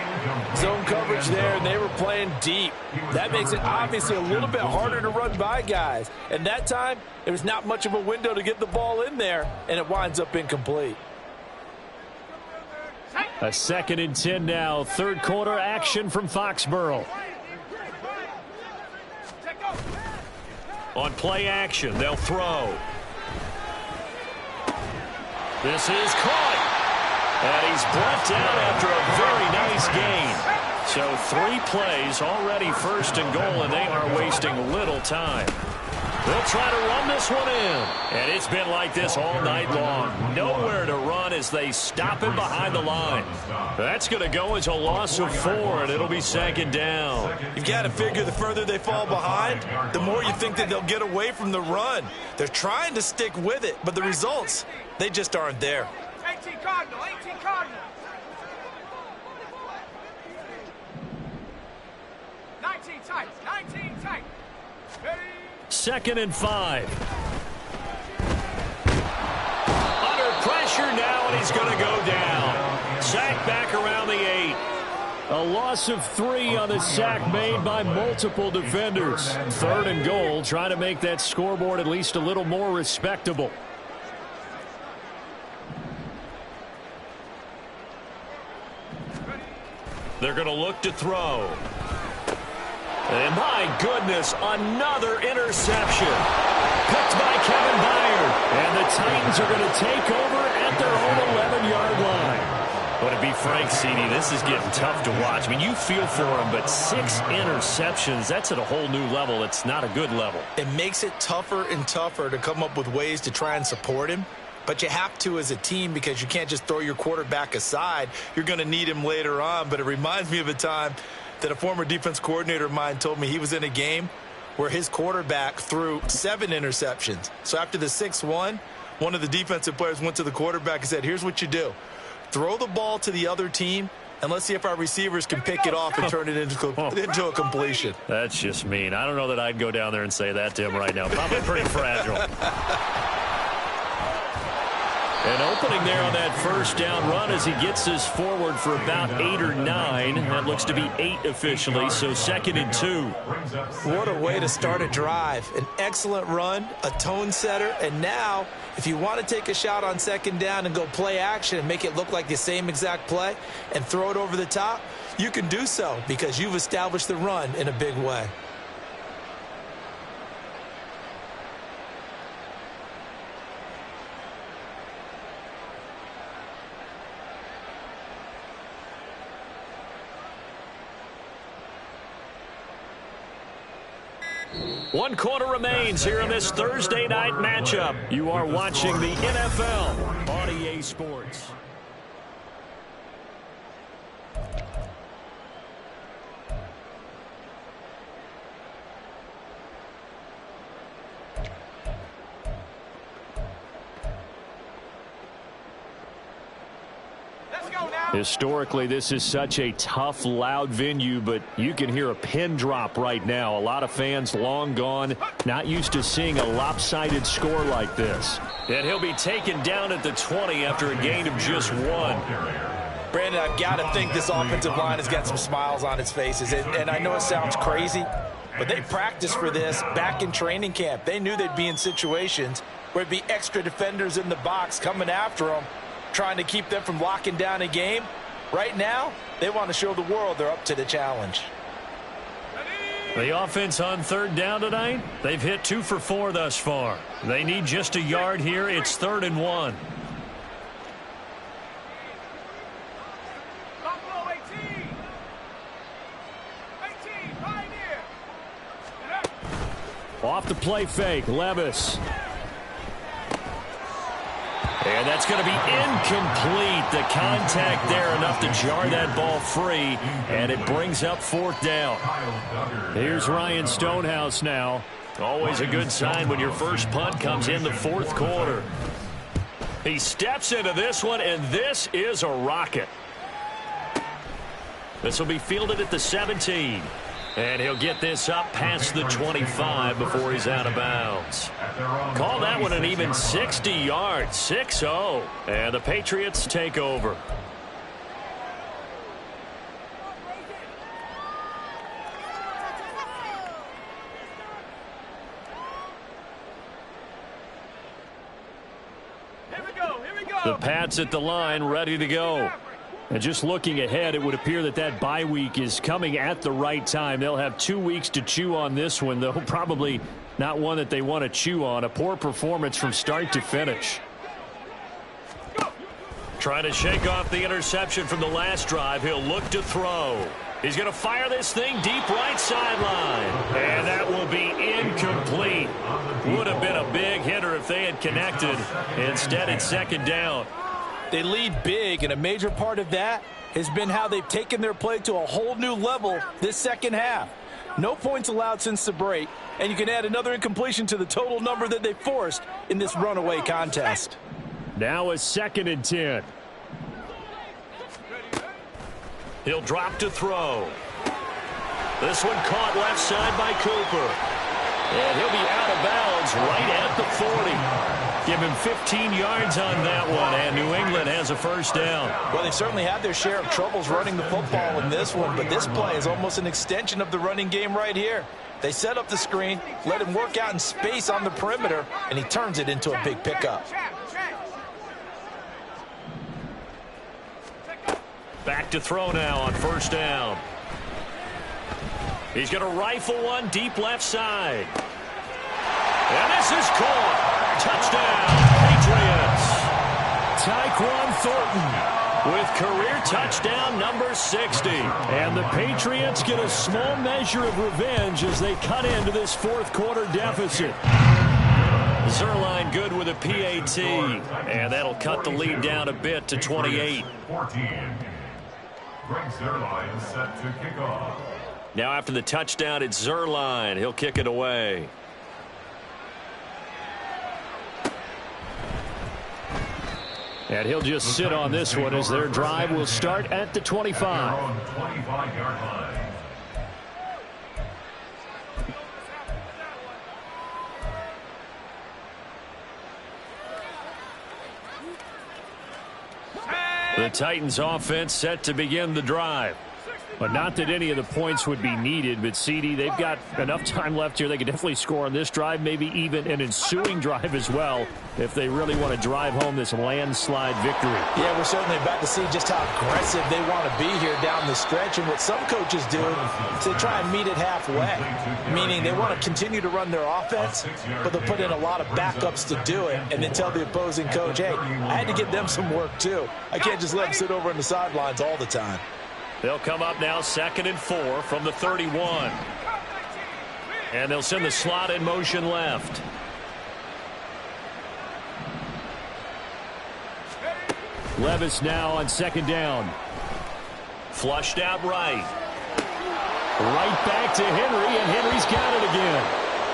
Speaker 3: Zone coverage there, and they were playing deep. That makes it obviously a little bit harder to run by guys. And that time, there was not much of a window to get the ball in there, and it winds up incomplete.
Speaker 5: A 2nd and 10 now. 3rd quarter action from Foxborough.
Speaker 1: On play action, they'll throw. This is caught. And he's brought down after a very nice gain. So 3 plays, already 1st and goal, and they are wasting little time. They'll try to run this one in. And it's been like this all night long. Nowhere to run as they stop him behind the line. That's going to go as a loss of 4, and it'll be 2nd down.
Speaker 2: You've got to figure the further they fall behind, the more you think that they'll get away from the run. They're trying to stick with it, but the results, they just aren't there.
Speaker 6: 18 Cardinal, 18 Cardinal. 19 tight, 19 tight. Ready?
Speaker 1: 2nd and 5. Under pressure now, and he's going to go down. Sack back around the 8.
Speaker 5: A loss of 3 on the sack made by multiple defenders. 3rd and goal, trying to make that scoreboard at least a little more respectable.
Speaker 1: They're going to look to throw. And my goodness, another interception. Picked by Kevin Byard. And the Titans are going to take over at their own 11-yard line. But to be frank, CD, this is getting tough to watch. I mean, you feel for him, but 6 interceptions, that's at a whole new level. It's not a good level.
Speaker 2: It makes it tougher and tougher to come up with ways to try and support him. But you have to as a team because you can't just throw your quarterback aside. You're going to need him later on. But it reminds me of a time that a former defense coordinator of mine told me he was in a game where his quarterback threw 7 interceptions. So after the 6th one of the defensive players went to the quarterback and said, here's what you do. Throw the ball to the other team, and let's see if our receivers can pick it off and turn it into a completion.
Speaker 1: That's just mean. I don't know that I'd go down there and say that to him right now. Probably pretty fragile. An opening there on that first down run as he gets this forward for about 8 or 9. That looks to be 8 officially, so 2nd and 2.
Speaker 2: What a way to start a drive. An excellent run, a tone setter, and now if you want to take a shot on 2nd down and go play action and make it look like the same exact play and throw it over the top, you can do so because you've established the run in a big way.
Speaker 1: One quarter remains here in this Thursday night matchup. You are watching the NFL on EA Sports. Historically, this is such a tough, loud venue, but you can hear a pin drop right now. A lot of fans long gone, not used to seeing a lopsided score like this. And he'll be taken down at the 20 after a gain of just 1.
Speaker 2: Brandon, I've got to think this offensive line has got some smiles on its faces. And I know it sounds crazy, but they practiced for this back in training camp. They knew they'd be in situations where there'd be extra defenders in the box coming after them, trying to keep them from locking down a game. Right now, they want to show the world they're up to the challenge.
Speaker 1: The offense on 3rd down tonight, they've hit 2 for 4 thus far. They need just a yard here. It's 3rd and 1. Off the play fake, Levis. And that's going to be incomplete. The contact there enough to jar that ball free, and it brings up 4th down. Here's Ryan Stonehouse now. Always a good sign when your first punt comes in the 4th quarter. He steps into this one, and this is a rocket. This will be fielded at the 17. And he'll get this up past the 25 before he's out of bounds. Call that one an even 60 yards, 6-0. And the Patriots take over.
Speaker 6: Here we go.
Speaker 1: The Pats at the line, ready to go. And just looking ahead, it would appear that bye week is coming at the right time. They'll have 2 weeks to chew on this one, though probably not one that they want to chew on. A poor performance from start to finish. Trying to shake off the interception from the last drive. He'll look to throw. He's going to fire this thing deep right sideline. And that will be incomplete. Would have been a big hitter if they had connected. Instead, it's 2nd down.
Speaker 2: They lead big, and a major part of that has been how they've taken their play to a whole new level this second half. No points allowed since the break, and you can add another incompletion to the total number that they forced in this runaway contest.
Speaker 1: Now a 2nd and 10. He'll drop to throw. This one caught left side by Cooper. And he'll be out of bounds right at the 40. Give him 15 yards on that one, and New England has a 1st down.
Speaker 2: Well, they certainly had their share of troubles running the football in this one, but this play is almost an extension of the running game right here. They set up the screen, let him work out in space on the perimeter, and he turns it into a big pickup.
Speaker 1: Back to throw now on 1st down. He's going to rifle one deep left side. And this is caught. Touchdown, Patriots. Tyquan Thornton with career touchdown number 60. And the Patriots get a small measure of revenge as they cut into this 4th quarter deficit. Zerline good with a PAT. And that'll cut the lead down a bit to 28.
Speaker 4: 14. Greg Zerline set to kick off.
Speaker 1: Now after the touchdown, it's Zerline. He'll kick it away. And he'll just sit on this one as their drive will start at the 25.
Speaker 4: 25-yard line.
Speaker 1: The Titans offense set to begin the drive.
Speaker 5: But not that any of the points would be needed, but CD, they've got enough time left here. They could definitely score on this drive, maybe even an ensuing drive as well, if they really want to drive home this landslide victory.
Speaker 2: Yeah, we're certainly about to see just how aggressive they want to be here down the stretch. And what some coaches do is they try and meet it halfway, meaning they want to continue to run their offense, but they'll put in a lot of backups to do it and then tell the opposing coach, hey, I had to get them some work too. I can't just let them sit over on the sidelines all the time.
Speaker 1: They'll come up now 2nd and 4 from the 31. And they'll send the slot in motion left.
Speaker 5: Levis now on 2nd down.
Speaker 1: Flushed out right.
Speaker 5: Right back to Henry, and Henry's got it again.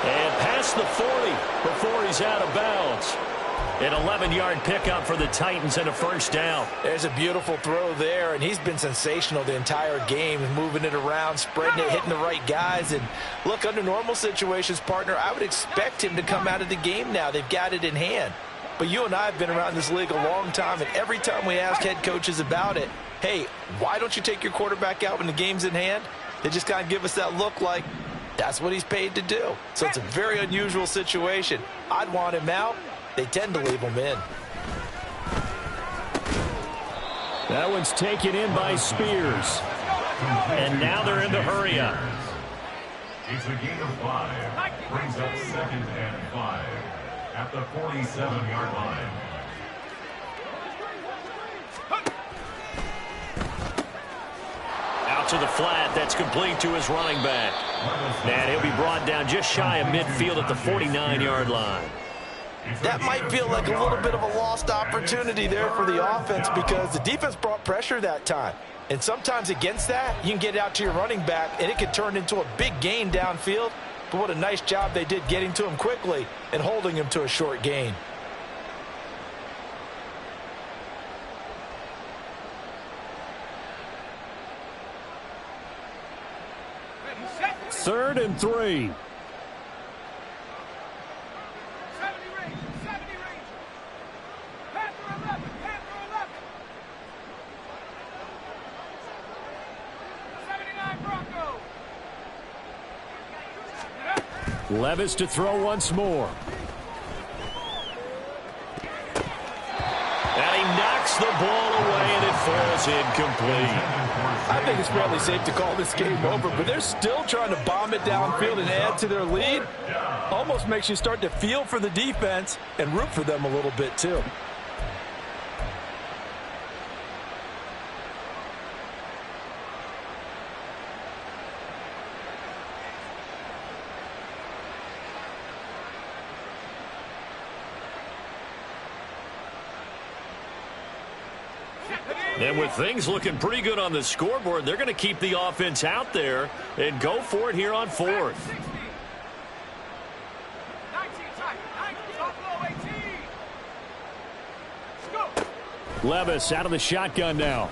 Speaker 1: And past the 40 before he's out of bounds. An 11-yard pickup for the Titans and a first down.
Speaker 2: There's a beautiful throw there, and he's been sensational the entire game, moving it around, spreading it, hitting the right guys. And look, under normal situations, partner, I would expect him to come out of the game now. They've got it in hand. But you and I have been around this league a long time, and every time we ask head coaches about it, hey, why don't you take your quarterback out when the game's in hand? They just kind of give us that look like that's what he's paid to do. So it's a very unusual situation. I'd want him out. They tend to leave him in.
Speaker 5: That one's taken in by Spears.
Speaker 1: And now they're in the hurry up.
Speaker 4: It's a gain of 5. Brings up 2nd and 5 at the 47-yard line.
Speaker 1: Out to the flat. That's complete to his running back. And he'll be brought down just shy of midfield at the 49-yard line.
Speaker 2: That might feel like a little bit of a lost opportunity there for the offense because the defense brought pressure that time. And sometimes against that, you can get out to your running back, and it could turn into a big gain downfield. But what a nice job they did getting to him quickly and holding him to a short gain.
Speaker 5: Third and 3. Levis to throw once more.
Speaker 1: And he knocks the ball away, and it falls incomplete.
Speaker 2: I think it's fairly safe to call this game over, but they're still trying to bomb it downfield and add to their lead. Almost makes you start to feel for the defense and root for them a little bit too.
Speaker 1: And with things looking pretty good on the scoreboard, they're going to keep the offense out there and go for it here on 4th.
Speaker 5: Levis out of the shotgun now.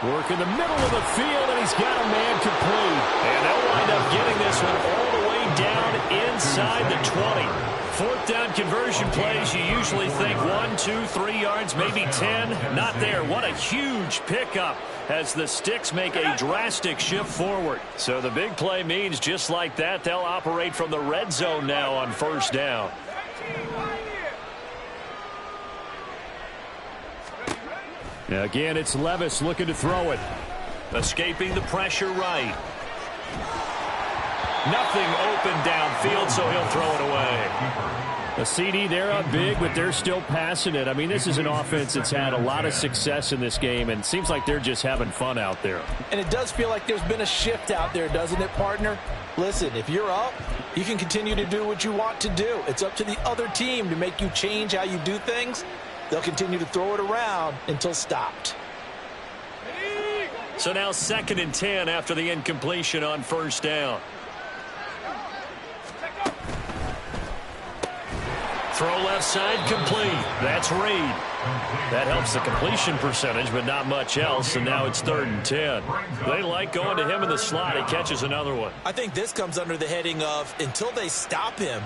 Speaker 5: Work in the middle of the field, and he's got a man complete.
Speaker 1: And they'll wind up getting this one all the way down inside the 20. 4th down conversion plays, you usually think 1, 2, 3 yards, maybe 10. Not there. What a huge pickup as the Sticks make a drastic shift forward. So the big play means just like that, they'll operate from the red zone now on 1st down.
Speaker 5: Again, it's Levis looking to throw it.
Speaker 1: Escaping the pressure right. Nothing open downfield, so he'll throw it away.
Speaker 5: A CD, they're up big, but they're still passing it. I mean, this is an offense that's had a lot of success in this game, and it seems like they're just having fun out there.
Speaker 2: And it does feel like there's been a shift out there, doesn't it, partner? Listen, if you're up, you can continue to do what you want to do. It's up to the other team to make you change how you do things. They'll continue to throw it around until stopped.
Speaker 1: So now 2nd and 10 after the incompletion on 1st down. Throw left side complete. That's Reed. That helps the completion percentage, but not much else, and now it's 3rd and 10. They like going to him in the slot. He catches another one.
Speaker 2: I think this comes under the heading of until they stop him,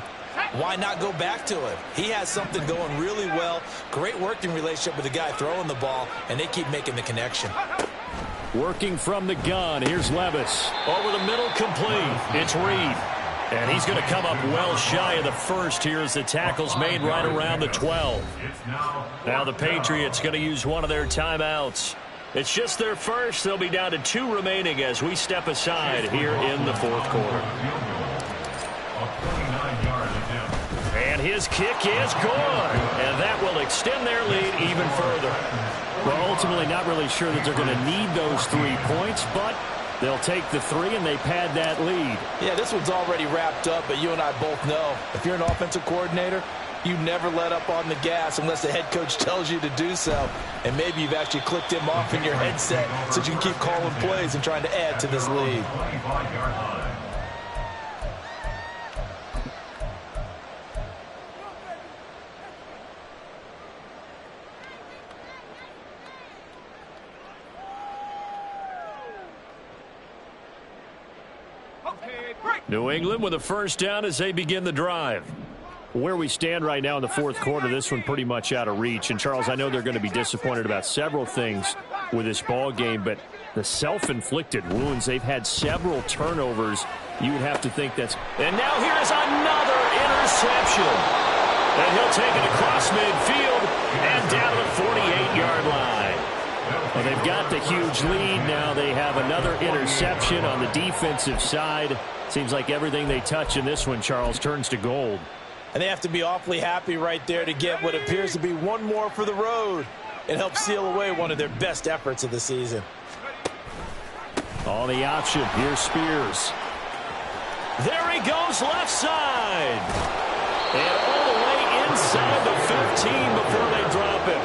Speaker 2: why not go back to him? He has something going really well. Great working relationship with the guy throwing the ball, and they keep making the connection.
Speaker 5: Working from the gun, here's Levis.
Speaker 1: Over the middle, complete. It's Reed. And he's going to come up well shy of the first here as the tackle's made right around the 12. Now the Patriots going to use one of their timeouts. It's just their first. They'll be down to 2 remaining as we step aside here in the fourth quarter. And his kick is good. And that will extend their lead even further.
Speaker 5: Well, ultimately not really sure that they're going to need those 3 points, but they'll take the 3 and they pad that lead.
Speaker 3: Yeah, this one's already wrapped up, but you and I both know if you're an offensive coordinator, you never let up on the gas unless the head coach tells you to do so. And maybe you've actually clicked him off in your headset so you can keep calling plays and trying to add to this lead.
Speaker 1: New England with a first down as they begin the drive.
Speaker 5: Where we stand right now in the fourth quarter, this one pretty much out of reach. And, Charles, I know they're going to be disappointed about several things with this ball game, but the self-inflicted wounds, they've had several turnovers. You would have to think that's...
Speaker 1: And now here is another interception. And he'll take it across midfield and down to the 48-yard line.
Speaker 5: Well, they've got the huge lead. Now they have another interception on the defensive side. Seems like everything they touch in this one, Charles, turns to gold.
Speaker 3: And they have to be awfully happy right there to get what appears to be one more for the road. It helps seal away one of their best efforts of the season.
Speaker 5: On the option, here's Spears.
Speaker 1: There he goes, left side. And all the way inside the 15 before they drop him.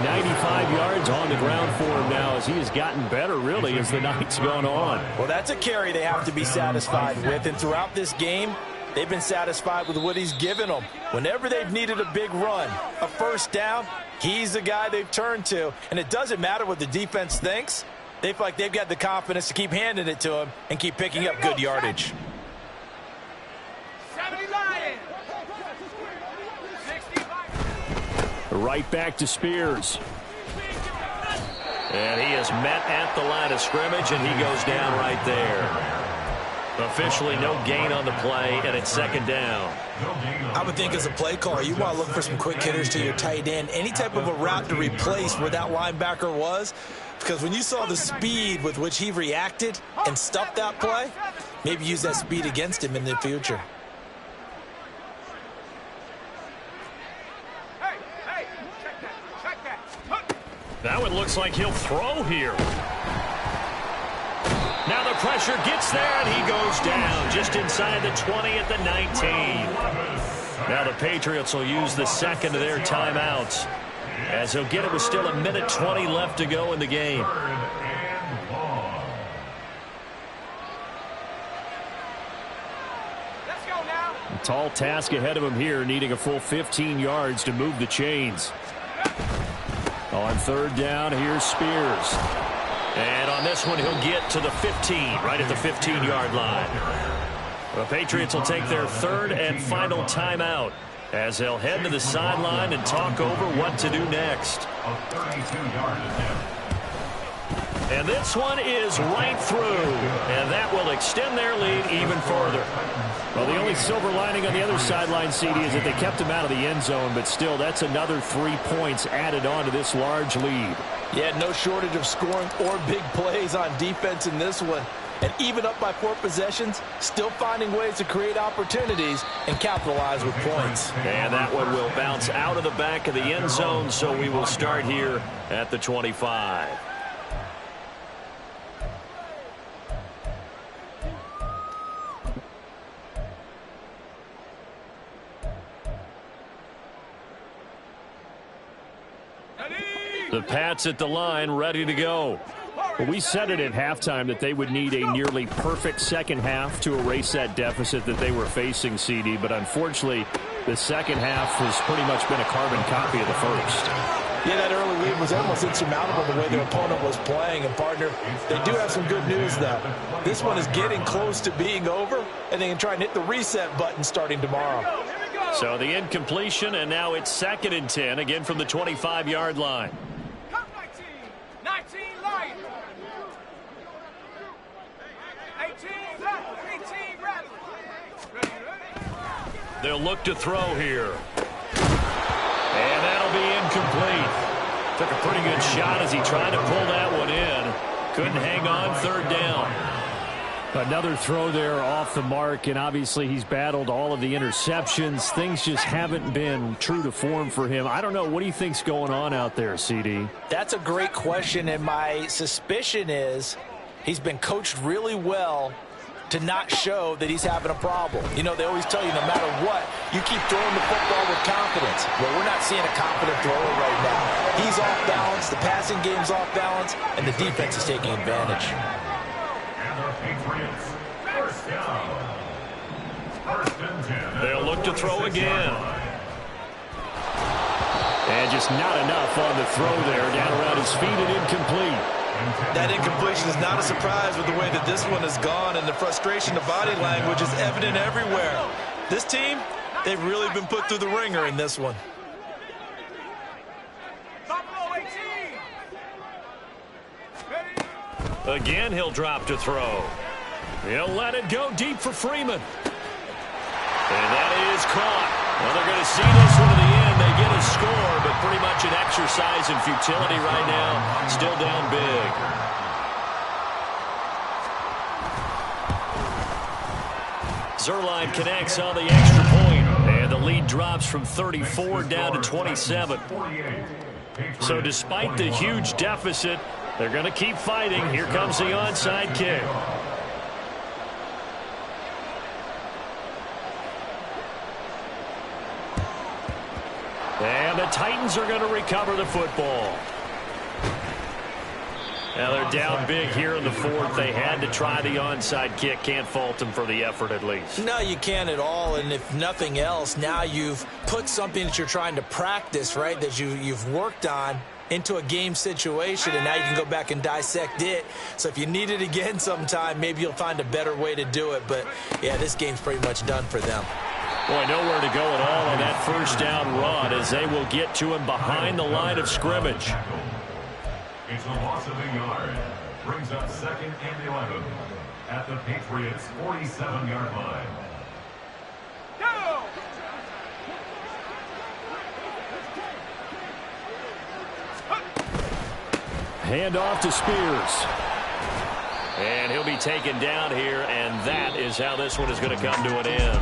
Speaker 5: 95 yards on the ground for him now as he has gotten better, really, as the night's gone on.
Speaker 3: Well, that's a carry they have to be satisfied with. And throughout this game, they've been satisfied with what he's given them. Whenever they've needed a big run, a first down, he's the guy they've turned to. And it doesn't matter what the defense thinks. They feel like they've got the confidence to keep handing it to him and keep picking up good yardage.
Speaker 6: 70 Lions. 65.
Speaker 5: Right back to Spears.
Speaker 1: And he is met at the line of scrimmage, and he goes down right there. Officially no gain on the play, and it's second down.
Speaker 2: I would think as a play caller, you want to look for some quick hitters to your tight end. Any type of a route to replace where that linebacker was. Because when you saw the speed with which he reacted and stuffed that play, maybe use that speed against him in the future.
Speaker 1: Now it looks like he'll throw here. Now the pressure gets there, and he goes down just inside the 20 at the 19. Now the Patriots will use the second of their timeouts, as he'll get it with still 1:20 left to go in the game.
Speaker 6: Let's go now.
Speaker 5: A tall task ahead of him here, needing a full 15 yards to move the chains. On third down, here's Spears.
Speaker 1: And on this one, he'll get to the 15, right at the 15-yard line. The Patriots will take their third and final timeout as they'll head to the sideline and talk over what to do next. And this one is right through, and that will extend their lead even further.
Speaker 5: Well, the only silver lining on the other sideline, CD, is that they kept him out of the end zone, but still, that's another 3 points added on to this large lead.
Speaker 3: Yeah, no shortage of scoring or big plays on defense in this one. And even up by 4 possessions, still finding ways to create opportunities and capitalize with points.
Speaker 1: And that one will bounce out of the back of the end zone, so we will start here at the 25. The Pats at the line, ready to go.
Speaker 5: Well, we said it at halftime that they would need a nearly perfect second half to erase that deficit that they were facing, CD. But unfortunately, the second half has pretty much been a carbon copy of the first.
Speaker 3: Yeah, that early lead was almost insurmountable the way their opponent was playing. And, partner, they do have some good news, though. This one is getting close to being over, and they can try and hit the reset button starting tomorrow.
Speaker 1: So the incompletion, and now it's 2nd and 10, again from the 25-yard line.
Speaker 6: Come 19. 19 line. 18 rattle. 18 rattle. Ready, ready.
Speaker 1: They'll look to throw here. And that'll be incomplete. Took a pretty good shot as he tried to pull that one in. Couldn't hang on, 3rd down.
Speaker 5: Another throw there off the mark, and obviously he's battled all of the interceptions. Things just haven't been true to form for him. I don't know. What do you think's going on out there, CD?
Speaker 2: That's a great question, and my suspicion is he's been coached really well to not show that he's having a problem. You know, they always tell you no matter what, you keep throwing the football with confidence. Well, we're not seeing a confident thrower right now. He's off balance, the passing game's off balance, and the defense is taking advantage.
Speaker 4: Patriots, 1st down. 1st and 10.
Speaker 1: They'll look to throw again. And just not enough on the throw there. Down around his feet and incomplete.
Speaker 3: That incompletion is not a surprise with the way that this one has gone, and the frustration, the body language is evident everywhere. This team, they've really been put through the ringer in this one.
Speaker 6: Buffalo 18. Ready.
Speaker 1: Again, he'll drop to throw. He'll let it go deep for Freeman. And that is caught. Well, they're going to see this one to the end. They get a score, but pretty much an exercise in futility right now. Still down big. Zerline connects on the extra point, and the lead drops from 34 down to 27. So despite the huge deficit, they're going to keep fighting. Here comes the onside kick. And the Titans are going to recover the football. Now they're down big here in the 4th. They had to try the onside kick. Can't fault them for the effort at least.
Speaker 2: No, you can't at all, and if nothing else, now you've put something that you're trying to practice, right, that you've worked on into a game situation, and now you can go back and dissect it. So if you need it again sometime, maybe you'll find a better way to do it. But, yeah, this game's pretty much done for them.
Speaker 1: Boy, nowhere to go at all on that 1st down run as they will get to him behind the line of scrimmage.
Speaker 4: It's a loss of a yard. Brings up 2nd and 11 at the Patriots' 47-yard line.
Speaker 6: Go!
Speaker 5: Hand off to Spears.
Speaker 1: And he'll be taken down here, and that is how this one is going to come to an end.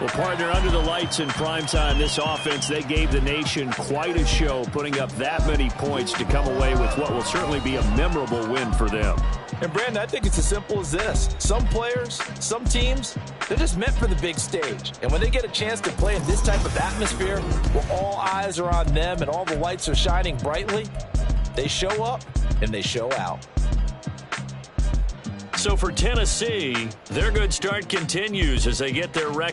Speaker 5: Well, partner, under the lights in primetime, this offense, they gave the nation quite a show, putting up that many points to come away with what will certainly be a memorable win for them.
Speaker 3: And, Brandon, I think it's as simple as this. Some players, some teams, they're just meant for the big stage. And when they get a chance to play in this type of atmosphere where all eyes are on them and all the lights are shining brightly, they show up and they show out.
Speaker 1: So for Tennessee, their good start continues as they get their record.